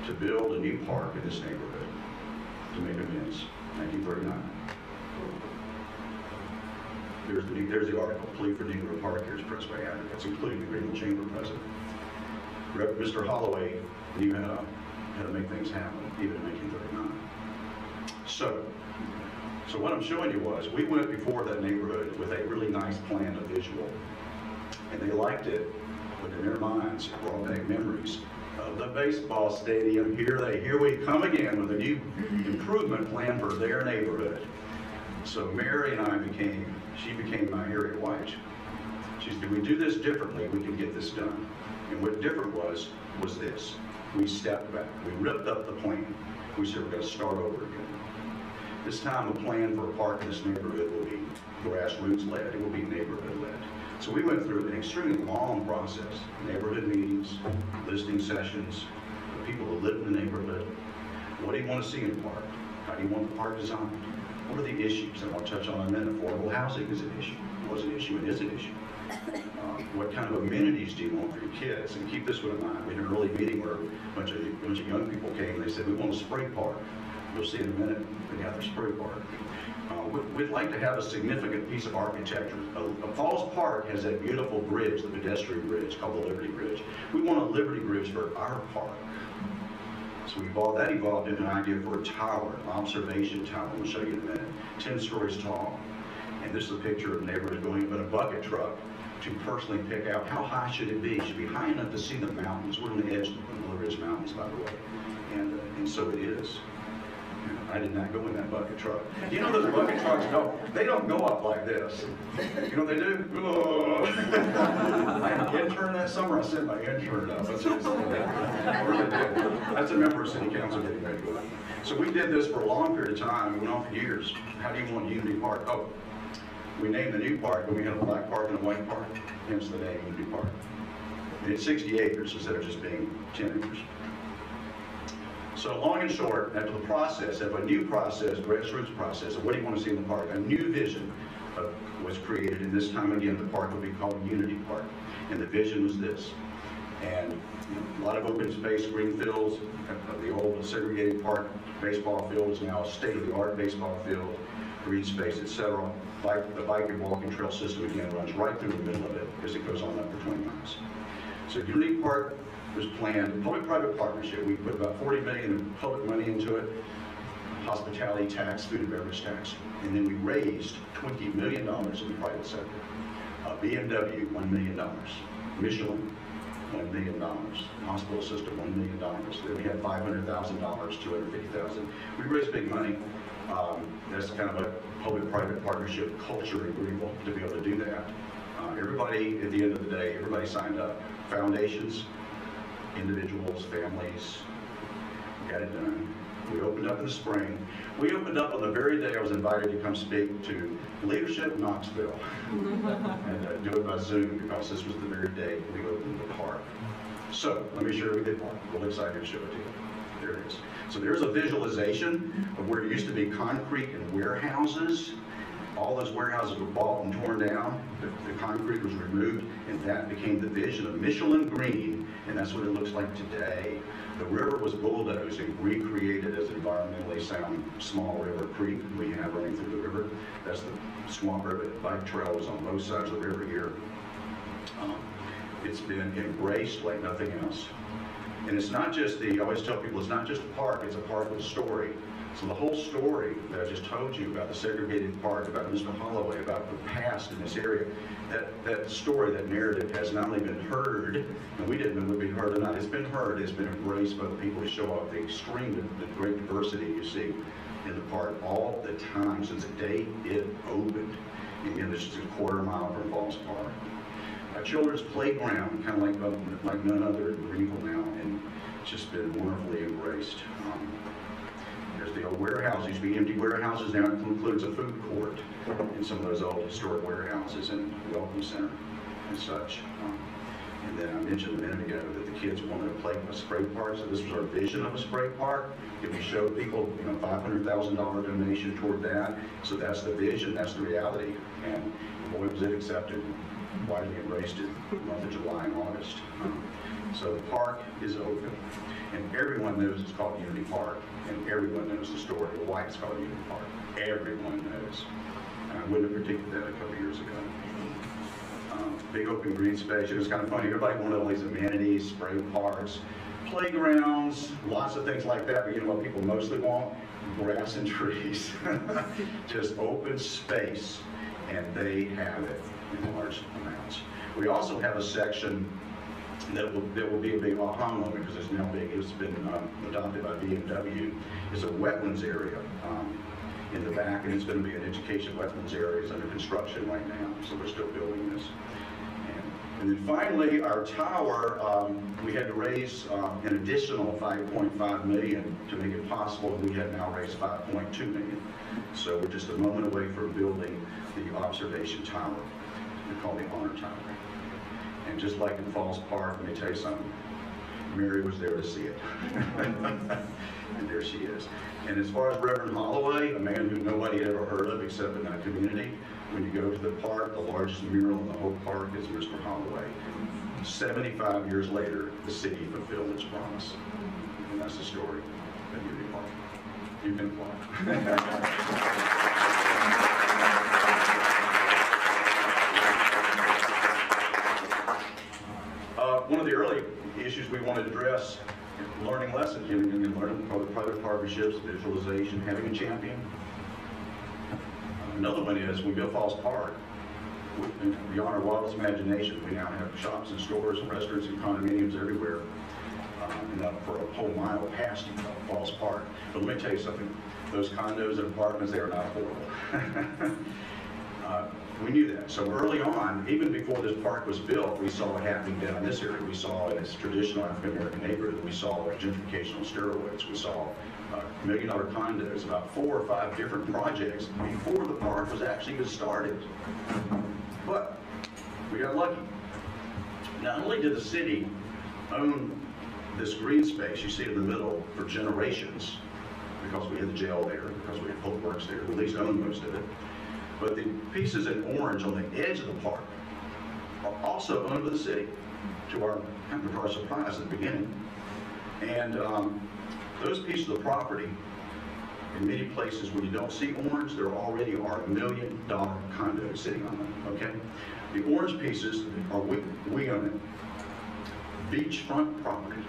to build a new park in this neighborhood to make amends. 1939. There's the article, Plea for Negro Park. Here's Prince by advocates, including the Greenville Chamber president. Mr. Holloway knew how to make things happen, even in 1939. So what I'm showing you was, we went before that neighborhood with a really nice plan of visual, and they liked it, but in their minds, it brought back memories of the baseball stadium. Here we come again with a new improvement plan for their neighborhood. So Mary and I she became my area wife. She said, if we do this differently, we can get this done. And what different was this. We stepped back. We ripped up the plan. We said, we're going to start over again. This time, a plan for a park in this neighborhood will be grassroots-led. It will be neighborhood-led. So we went through an extremely long process. Neighborhood meetings, listening sessions, the people who live in the neighborhood. What do you want to see in the park? How do you want the park designed? What are the issues? And I'll touch on in a minute. Affordable housing is an issue. Was an issue and is an issue. What kind of amenities do you want for your kids? And keep this one in mind. We had an early meeting where a bunch of young people came and they said, we want a spray park. You'll see in a minute, they got their spray park. We'd like to have a significant piece of architecture. Falls Park has that beautiful bridge, the pedestrian bridge called the Liberty Bridge. We want a Liberty Bridge for our park. So that evolved into an idea for a tower, an observation tower. I'll show you in a minute. 10 stories tall. And this is a picture of a neighborhood going up in a bucket truck to personally pick out how high should it be. It should be high enough to see the mountains. We're on the edge of the Blue Ridge Mountains, by the way. And so it is. I did not go in that bucket truck. You know those bucket trucks they don't go up like this. You know what they do? Oh. I had an intern that summer. I sent my intern up. That's a member of City Council getting ready to go. So we did this for a long period of time. It went on for years. How do you want Unity Park? Oh, we named the new park, but we had a black park and a white park. Hence the name Unity Park. And it's 60 acres instead of just being 10 acres. So long and short, after the process, of a new process, grassroots process, of what do you want to see in the park, a new vision was created, and this time again, the park would be called Unity Park. And the vision was this. And a lot of open space, green fields, the old segregated park baseball field is now a state-of-the-art baseball field, green space, etc. The bike and walking trail system again runs right through the middle of it because it goes on up for 20 miles. So Unity Park was planned, public-private partnership. We put about $40 million in public money into it, hospitality tax, food and beverage tax, and then we raised $20 million in the private sector. BMW, $1 million. Michelin, $1 million. Hospital system, $1 million. Then we had $500,000, $250,000. We raised big money. That's kind of a public-private partnership culture in Greenville to be able to do that. Everybody, at the end of the day, everybody signed up. Foundations, individuals, families, got it done. We opened up in the spring. We opened up on the very day I was invited to come speak to leadership Knoxville and do it by Zoom because this was the very day we opened the park. So let me share with you the park. Real excited to show it to you. There it is. So there's a visualization of where it used to be concrete and warehouses. All those warehouses were bought and torn down. The concrete was removed, and that became the vision of Michelin green, and that's what it looks like today. The river was bulldozed and recreated as an environmentally sound small river creek we have running through the river. That's the Swamp River. Bike trails on both sides of the river here. It's been embraced like nothing else. And it's not just I always tell people, it's not just a park, it's a park with a story. So the whole story that I just told you about the segregated park, about Mr. Holloway, about the past in this area, that story, that narrative has not only been heard, and we didn't know it would be heard or not, it's been heard, it's been embraced by the people who show up, the great diversity you see in the park all the time since the day it opened. Again, this is a quarter-mile from Falls Park. A children's playground, kind of like none other in Greenville now, and it's just been wonderfully embraced. There's the old warehouses, used to be empty warehouses, now it includes a food court in some of those old historic warehouses and welcome center and such. And then I mentioned a minute ago that the kids wanted to play a spray park, so this was our vision of a spray park. If we showed people, $500,000 donation toward that, so that's the vision, that's the reality, and boy was it accepted, widely embraced in the month of July and August. So the park is open, and everyone knows it's called Unity Park, and everyone knows the story of why it's called Unity Park. Everyone knows. And I wouldn't have predicted that a couple years ago. Big open green space. It was kind of funny. Everybody wanted all these amenities, spray parks, playgrounds, lots of things like that. But you know what people mostly want? Grass and trees. Just open space, and they have it in large amounts. We also have a section that will be a big aha moment because it's now big. It's been adopted by BMW. It's a wetlands area. in the back, and it's going to be an education weapons area. It's under construction right now, so we're still building this. And then finally, our tower, we had to raise an additional $5.5 million to make it possible, and we have now raised $5.2 million. So we're just a moment away from building the observation tower. We call the Honor Tower. And just like in Falls Park, let me tell you something, Mary was there to see it. And there she is. And as far as Reverend Holloway, a man who nobody had ever heard of except in that community, when you go to the park, the largest mural in the whole park is Mr. Holloway. 75 years later, the city fulfilled its promise. And that's the story of Unity Park. You can apply. One of the early issues we wanted to address, learning lessons, learning public-private partnerships, visualization, having a champion. Another one is, we built Falls Park. Beyond our wildest imagination, we now have shops and stores and restaurants and condominiums everywhere, for a whole mile past Falls Park. But let me tell you something, those condos and apartments, they are not affordable. We knew that. So early on, even before this park was built, we saw it happening down in this area. We saw in this traditional African-American neighborhood, we saw gentrification on steroids. We saw $1 million condos, about 4 or 5 different projects before the park was actually even started. But we got lucky. Not only did the city own this green space you see in the middle for generations, because we had the jail there, because we had Hope Works there, we at least owned most of it, but the pieces in orange on the edge of the park are also owned by the city, to our surprise at the beginning. And those pieces of the property, in many places where you don't see orange, there already are $1 million condos sitting on them, okay? The orange pieces are, we own it. Beachfront property.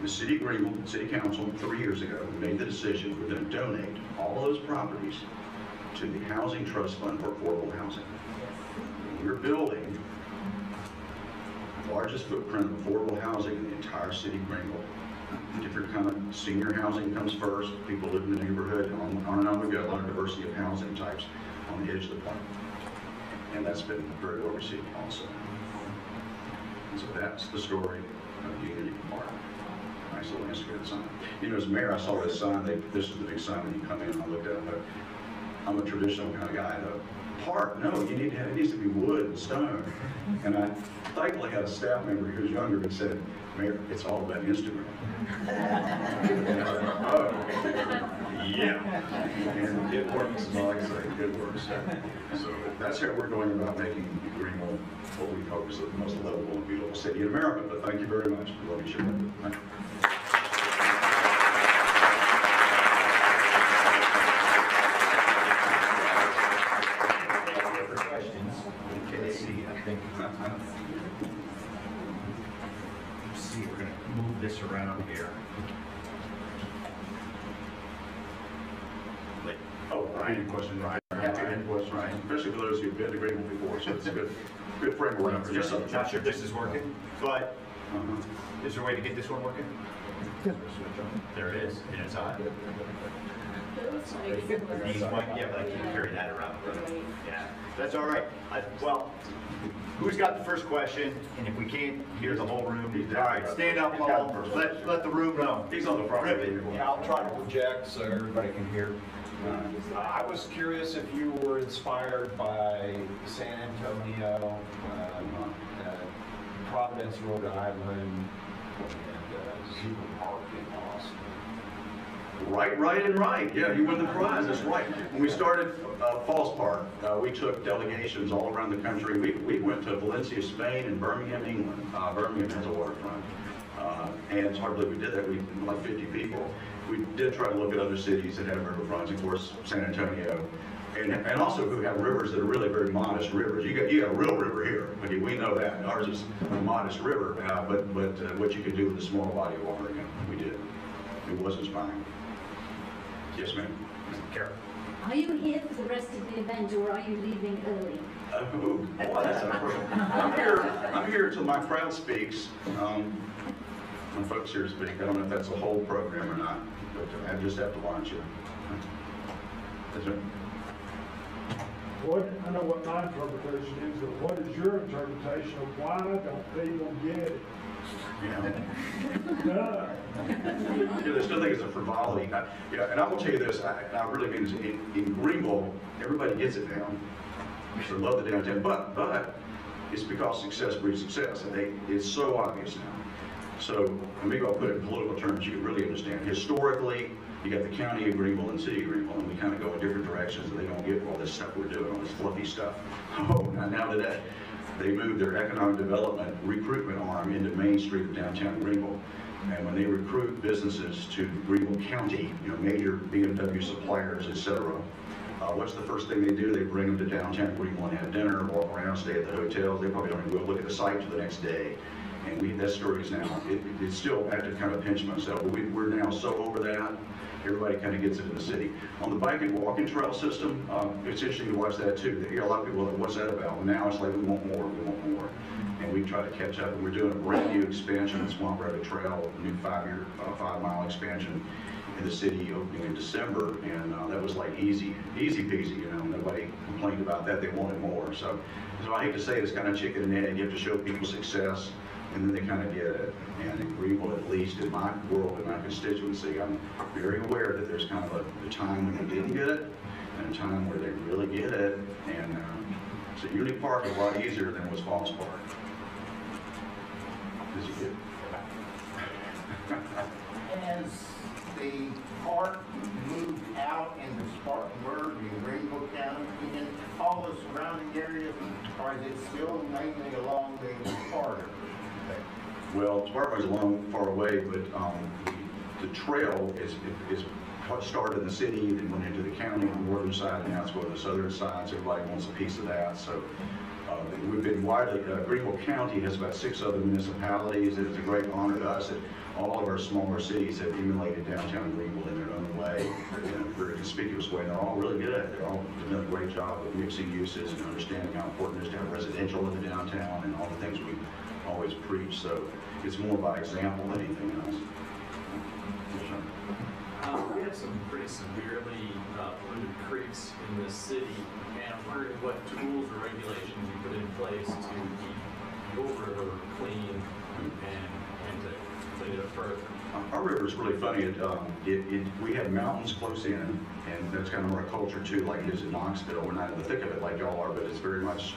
The city of Greenville, City Council, 3 years ago, made the decision we're going to donate all those properties to the Housing Trust Fund for Affordable Housing. We're building the largest footprint of affordable housing in the entire city of Greenville. Different kind of senior housing comes first, people live in the neighborhood, and on and on we go, a lot of diversity of housing types on the edge of the park. And that's been very well received also. And so that's the story of Unity Park. Nice little landscape sign. You know, as mayor, I saw this sign, this is the big sign when you come in, and I looked at it, but I'm a traditional kind of guy. The park, no, it needs to be wood and stone. And I thankfully had a staff member who was younger and said, Mayor, it's all about Instagram. And I went, oh, yeah. And it works, is all I can say, it works. So that's how we're going about making Greenville what we hope is the most livable and beautiful city in America. But thank you very much for letting me share that. We're going to move this around here. Oh, Ryan, any question, Ryan? Happy to answer questions, Ryan. Especially for those who've been to Greenville before, so it's a good framework. Just not sure if this is working, but is there a way to get this one working? There it is, and it's on. These might, yeah, but I can't carry that around. Yeah, that's all right. Well, who's got the first question? And if we can't hear the whole room, all right, stand up, Paul. Let the room know. He's on the front. Yeah, I'll try to project so everybody can hear. I was curious if you were inspired by San Antonio, Providence, Rhode Island, and Zoo Park in Austin. Right. Yeah, you win the prize. That's right. When we started Falls Park, we took delegations all around the country. We went to Valencia, Spain, and Birmingham, England. Birmingham has a waterfront. And it's hard to believe we did that. We like 50 people. We did try to look at other cities that have riverfronts, of course, San Antonio, and also who have rivers that are really very modest rivers. You got a real river here. Okay, we know that. Ours is a modest river, but what you can do with a small body of water, we did. It was inspiring. Yes, ma'am. Karen. Are you here for the rest of the event, or are you leaving early? Oh, boy, that's a problem. I'm here until my crowd speaks. When folks here speak, I don't know if that's a whole program or not, but I just have to watch it. I know what my interpretation is, but what is your interpretation of why don't people get it? They still think it's a frivolity. And I will tell you this, I really mean this, in Greenville, everybody gets it now. They love the downtown, but it's because success breeds success, and it's so obvious now. So maybe I'll put it in political terms you can really understand. Historically, you got the county of Greenville and city of Greenville, and we kind of go in different directions, and they don't get all this stuff we're doing, all this fluffy stuff. Oh, now that they moved their economic development recruitment arm into Main Street of downtown Greenville. And when they recruit businesses to Greenville County, major BMW suppliers, etc., what's the first thing they do? They bring them to downtown Greenville and have dinner, walk around, stay at the hotels. They probably don't even go look at the site till the next day. And that story is now, it's still, I have to kind of pinch myself, but we're now so over that, everybody kind of gets it in the city. On the bike and walking trail system, it's interesting to watch that too. You hear a lot of people, what's that about? Well, now it's like, we want more. And we try to catch up, and we're doing a brand new expansion of Swamp Rabbit Trail, a new 5-mile expansion in the city opening in December, and that was like easy peasy, nobody complained about that, they wanted more. So I hate to say it's kind of chicken and egg, you have to show people success, and then they kind of get it. And in Greenville, at least in my world, in my constituency, I'm very aware that there's kind of a time when they didn't get it, and a time where they really get it, and so Unity Park is a lot easier than was Falls Park. Has the park moved out into Spartanburg and Greenville County and all the surrounding areas, or is it still mainly along the corridor? Well, Spartanburg's a long, far away, but the trail is started in the city, then went into the county on the northern side, and now it's going to the southern side, so everybody wants a piece of that. So we've been widely, Greenville County has about 6 other municipalities, and it's a great honor to us that all of our smaller cities have emulated downtown Greenville in their own way, in a very conspicuous way, and they're all really good at it. They're all doing a great job of mixing uses and understanding how important it is to have residential in the downtown and all the things we always preach. So it's more by example than anything else. We have some pretty severely polluted creeks in this city, and I'm wondering what tools or regulations you put in place to keep your river clean and to clean it up further. Our river is really funny. We have mountains close in, and that's kind of our culture too, like it is in Knoxville. We're not in the thick of it like y'all are, but it's very much,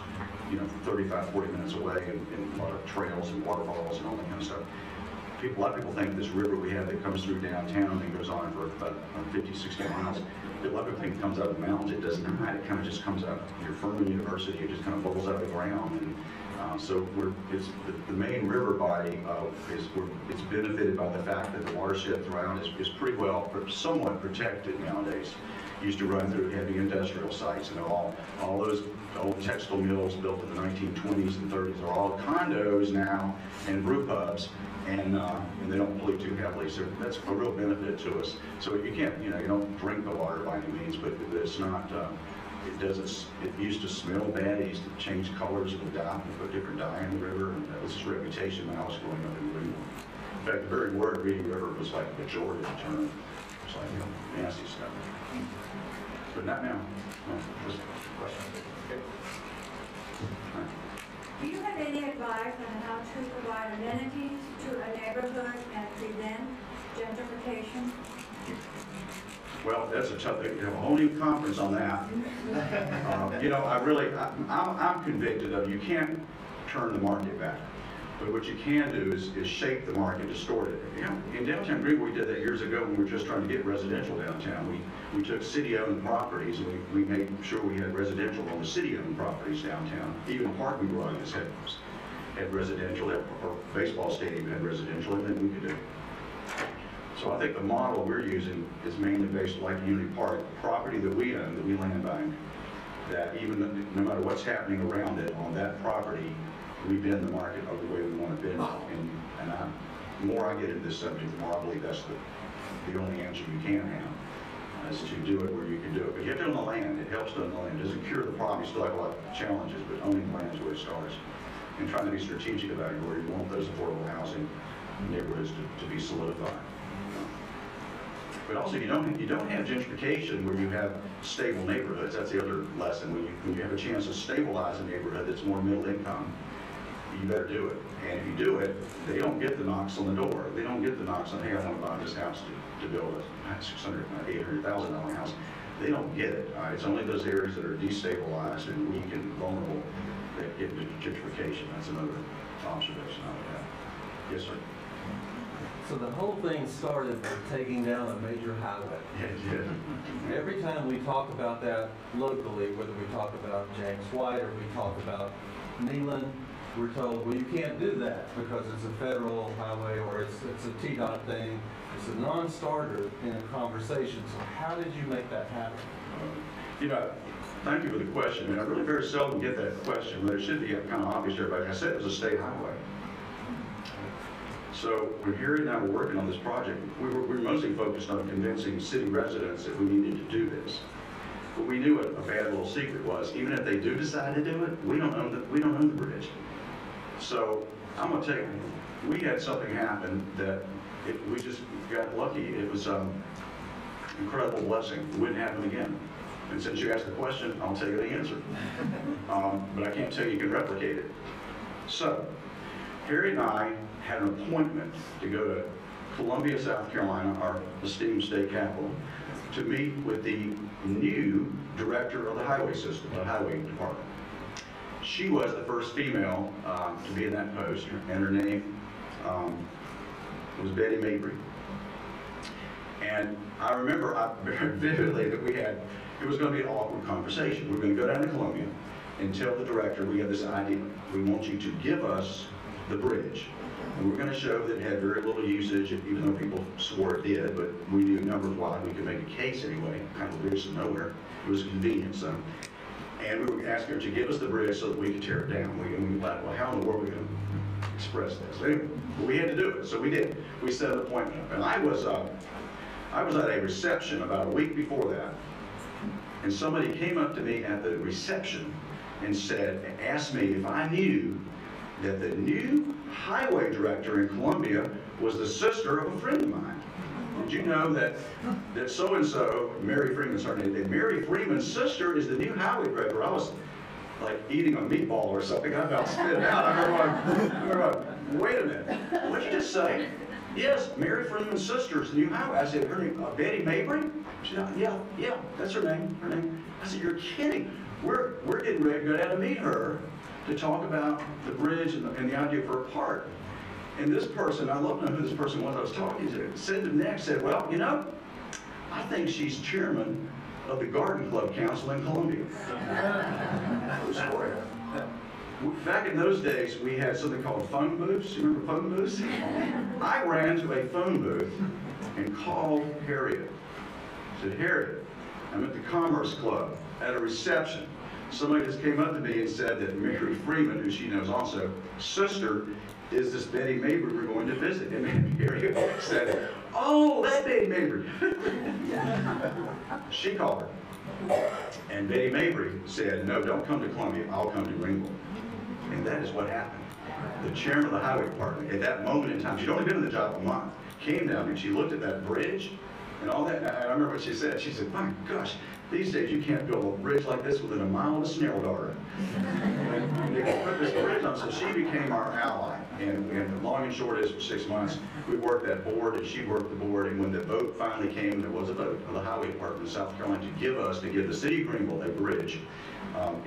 35, 40 minutes away, and a lot of trails and waterfalls and all that kind of stuff. A lot of people think this river we have that comes through downtown and goes on for about 50, 60 miles. A lot of people think it comes out of the mountains. It does not. It kind of just comes out near Furman University. It just kind of bubbles out of the ground. And so it's the main river body it's benefited by the fact that the watershed throughout is pretty well, somewhat protected nowadays. Used to run through heavy industrial sites, and all those old textile mills built in the 1920s and 30s are all condos now and brew pubs, and they don't pollute too heavily. So that's a real benefit to us. So you can't, you don't drink the water by any means, but it's not. It used to smell bad. It used to change colors with dye and put different dye in the river, and that was its reputation when I was growing up in Greenville. In fact, the very word Reading River was like a pejorative term. It's like nasty stuff. But not now. No, just a question. Okay. Do you have any advice on how to provide amenities to a neighborhood and prevent gentrification? Well, that's a tough thing. You have a whole new conference on that. I'm convicted of you can't turn the market back. But what you can do is shape the market, distort it. In downtown Greenville, we did that years ago when we were just trying to get residential downtown. We took city-owned properties and we made sure we had residential on the city-owned properties downtown. Even parking garages had residential, or baseball stadium had residential, and then we could do it. So I think the model we're using is mainly based like Unity Park, property that we own, that we land bank, that even no matter what's happening around it on that property, we bend the market the way we want to bend it. The more I get into this subject, the more I believe that's the only answer you can have, is to do it where you can do it. But you have to own the land. It helps to own the land. It doesn't cure the problem. You still have a lot of challenges, but owning the land is where it starts. And trying to be strategic about it, where you want those affordable housing neighborhoods to be solidified. But also, you don't have gentrification where you have stable neighborhoods. That's the other lesson. When you have a chance to stabilize a neighborhood that's more middle income, you better do it. And if you do it, they don't get the knocks on the door. They don't get the knocks on, hey, I want to buy this house to build a $600,000, $800,000 house. They don't get it. It's only those areas that are destabilized and weak and vulnerable that get gentrification. That's another observation I would have. Yes, sir. So the whole thing started with taking down a major highway. Yeah. Every time we talk about that locally, whether we talk about James White or we talk about Neyland, we're told, well, you can't do that because it's a federal highway or it's a TDOT thing. It's a non-starter in a conversation. So how did you make that happen? You know, thank you for the question. I mean, I really very seldom get that question, but it should be kind of obvious to everybody. I said it was a state highway. So when Harry and I were working on this project, we were mostly focused on convincing city residents that we needed to do this. But we knew what a bad little secret was. Even if they do decide to do it, we don't own the bridge. So I'm going to tell you, we had something happen that we just got lucky. It was an incredible blessing. It wouldn't happen again. And since you asked the question, I'll tell you the answer. But I can't tell you can replicate it. So Harry and I had an appointment to go to Columbia, South Carolina, our esteemed state capital, to meet with the new director of the highway system, the highway department. She was the first female to be in that post, and her name was Betty Mabry. And I remember very vividly that it was going to be an awkward conversation. We were going to go down to Columbia and tell the director, we have this idea. We want you to give us the bridge. And we're going to show that it had very little usage, even though people swore it did, but we knew numbers wise we could make a case anyway, kind of a bridge to nowhere. It was convenient, so. And we were asking her to give us the bridge so that we could tear it down. We thought, well, how in the world are we going to express this? So anyway, we had to do it, so we did. We set an appointment up. And I was at a reception about a week before that, and somebody came up to me at the reception and asked me if I knew that the new highway director in Columbia was the sister of a friend of mine. Did you know that so-and-so, Mary Freeman's her name, that Mary Freeman's sister is the new highway director? I was like eating a meatball or something. I about spit it out. I remember going, wait a minute, what'd you just say? Yes, Mary Freeman's sister is the new highway. I said, her name, Betty Mabry? She said, yeah, that's her name. I said, you're kidding. We're getting ready to go down to meet her to talk about the bridge and the idea for a park. And this person, I love to know who this person was I was talking to, said to the next, well, you know, I think she's chairman of the Garden Club Council in Columbia. True story. Back in those days, we had something called phone booths. You remember phone booths? I ran to a phone booth and called Harriet. I said, Harriet, I'm at the Commerce Club at a reception. Somebody just came up to me and said that Mary Freeman, who she knows also, sister, is this Betty Mabry we're going to visit. And Harriet said, oh, that Betty Mabry. She called her. And Betty Mabry said, no, don't come to Columbia, I'll come to Greenville. And that is what happened. The chairman of the highway department, at that moment in time, she'd only been in the job a month, came down and she looked at that bridge and all that. And I remember what she said. She said, my gosh, these days you can't build a bridge like this within a mile of a snail darter. And they put this bridge on, so she became our ally. And long and short is, for 6 months, we worked that board and she worked the board. And when the vote finally came, there was a vote of the highway department in South Carolina to give the city of Greenville a bridge.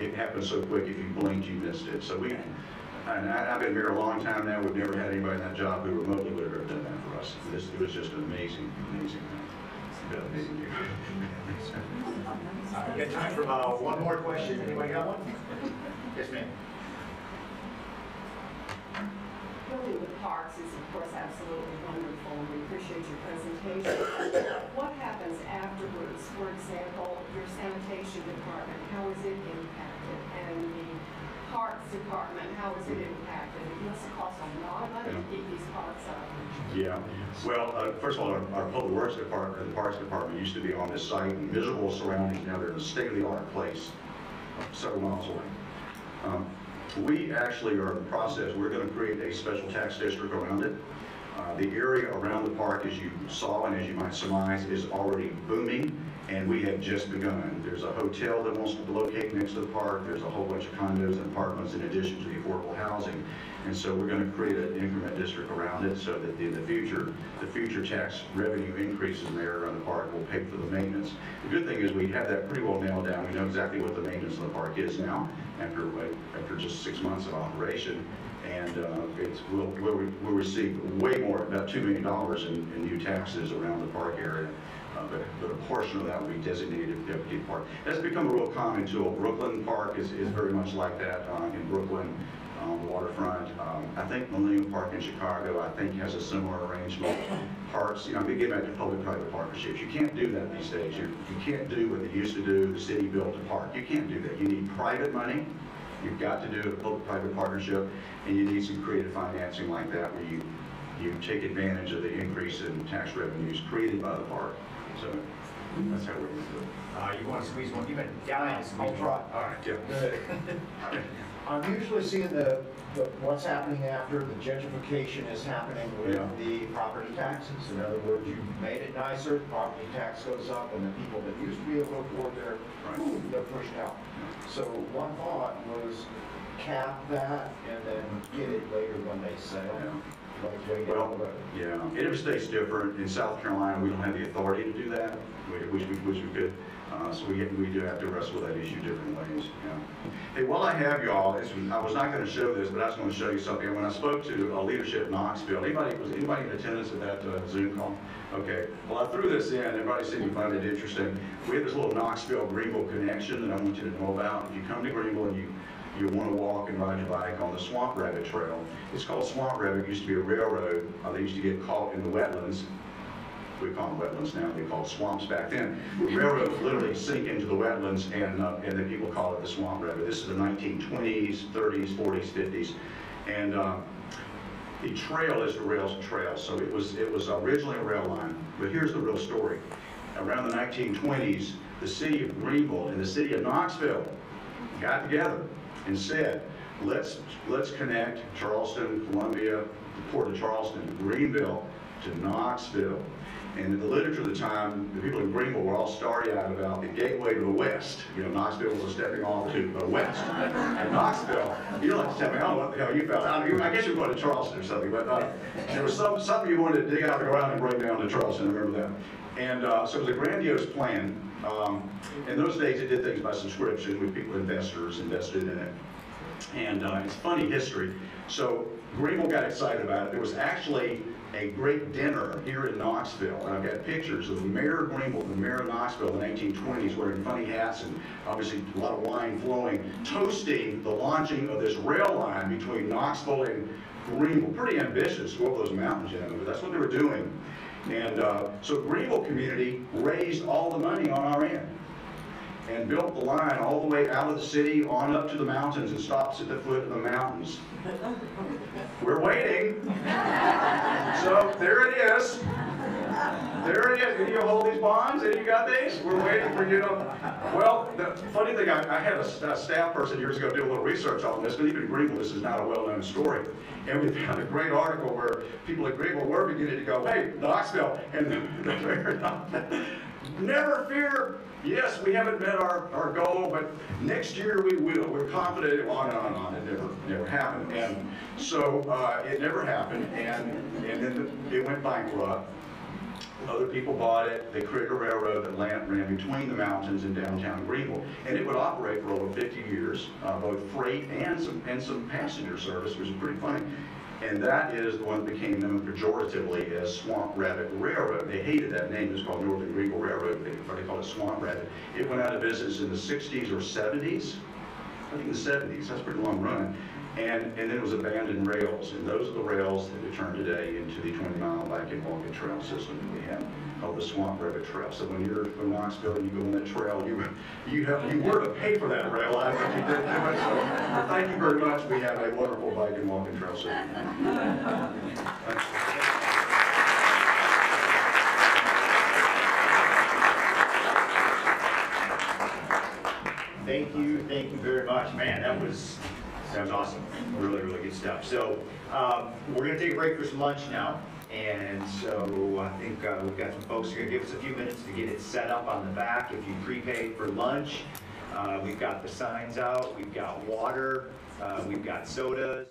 It happened so quick, if you blinked, you missed it. So I've been here a long time now. We've never had anybody in that job who remotely would have ever done that for us. It was just an amazing thing. Amazing year. We got time for one more question. Anybody got one? Yes, ma'am. Building the parks is, of course, absolutely wonderful. We appreciate your presentation. What happens afterwards? For example, your sanitation department, how is it impacted? And the parks department, how is it impacted? It must cost a lot of money to keep these parks up. Yeah. Well, first of all, our public works department, the parks department, used to be on this site in miserable surroundings. Now they're in a state-of-the-art place, several miles away. We actually are in the process. We're going to create a special tax district around it. The area around the park, as you saw and as you might surmise, is already booming, and we have just begun. There's a hotel that wants to locate next to the park. There's a whole bunch of condos and apartments in addition to the affordable housing. And so we're going to create an increment district around it so that in the future tax revenue increases in the area around the park will pay for the maintenance. The good thing is we have that pretty well nailed down. We know exactly what the maintenance of the park is now after just 6 months of operation. And we'll receive way more, about $2 million in new taxes around the park area. But a portion of that will be designated for Deputy Park. That's become a real common tool. Brooklyn Park is very much like that in Brooklyn, the waterfront. I think Millennium Park in Chicago, I think, has a similar arrangement. Parks, you know, we get back to public-private partnerships. You can't do that these days. You can't do what they used to do. The city built a park. You can't do that. You need private money. You've got to do a public-private partnership, and you need some creative financing like that where you take advantage of the increase in tax revenues created by the park. So that's how we're going to do it. You want to squeeze one? You've been dying to squeeze one. I'll try. All right, yeah. I'm usually seeing what's happening after the gentrification is happening with the property taxes. In other words, you've made it nicer, the property tax goes up, and the people that used to be able to afford their food, they're pushed out. So one thought was cap that and then get it later when they sell. Well, yeah, every state's different. In South Carolina, we don't have the authority to do that, which we could. So we do have to wrestle with that issue different ways. Yeah. Hey, while I have y'all, I was not going to show this, but I was going to show you something. When I spoke to leadership in Knoxville, was anybody in attendance at that Zoom call? Okay. Well, I threw this in. Everybody seemed to find it interesting. We have this little Knoxville Greenville connection that I want you to know about. If you come to Greenville and you want to walk and ride your bike on the Swamp Rabbit Trail. It's called Swamp Rabbit. It used to be a railroad. They used to get caught in the wetlands. We call them wetlands now. They called swamps back then. The railroads literally sink into the wetlands, and then people call it the Swamp Rabbit. This is the 1920s, 30s, 40s, 50s, and the trail is the rails trail. So it was originally a rail line. But here's the real story. Around the 1920s, the city of Greenville and the city of Knoxville got together and said, let's connect Charleston, Columbia, the port of Charleston, Greenville to Knoxville. And in the literature of the time, the people in Greenville were all starry-eyed about the gateway to the west. You know, Knoxville was a stepping off to the west. And Knoxville, you don't have to tell me, I don't know what the hell you felt. I guess you were going to Charleston or something, but there was something you wanted to dig out of the ground and bring down to Charleston, I remember that. And so it was a grandiose plan. In those days, it did things by subscription with people, investors, invested in it. And it's funny history. So Greenville got excited about it. There was actually a great dinner here in Knoxville, and I've got pictures of the mayor of Greenville, the mayor of Knoxville in the 1920s wearing funny hats and obviously a lot of wine flowing, toasting the launching of this rail line between Knoxville and Greenville. Pretty ambitious, go up those mountains, you know, but that's what they were doing. And so Greenville community raised all the money on our end and built the line all the way out of the city on up to the mountains and stops at the foot of the mountains. We're waiting. So there it is. There it is. Any of you hold these bonds? Any of you got these? We're waiting for you to. Well, the funny thing, I had a staff person years ago do a little research on this, but even in Greenville, this is not a well-known story. And we found a great article where people at Greenville were beginning to go, hey, Knoxville, and the mayor, never fear. Yes, we haven't met our goal, but next year we will. We're confident. On and on and on. It never happened. And so it never happened. And then it went bankrupt. Other people bought it. They created a railroad that ran between the mountains and downtown Greenville, and it would operate for over 50 years, both freight and some passenger service, which is pretty funny. And that is the one that became known pejoratively as Swamp Rabbit Railroad. They hated that name. It was called Northern Greenville Railroad. They called it Swamp Rabbit. It went out of business in the 60s or 70s. I think the 70s. That's a pretty long run. And then it was abandoned rails. And those are the rails that we turn today into the 20-mile bike and walking trail system that we have called the Swamp Rabbit Trail. So when you're from Knoxville and you go on that trail, you were to pay for that rail. I think you did do it. So thank you very much. We have a wonderful bike and walking trail system. Thank you very much. Man, that was awesome. Really, really good stuff. So we're going to take a break for some lunch now. And so I think we've got some folks who are going to give us a few minutes to get it set up on the back. If you prepaid for lunch, we've got the signs out, we've got water, we've got sodas.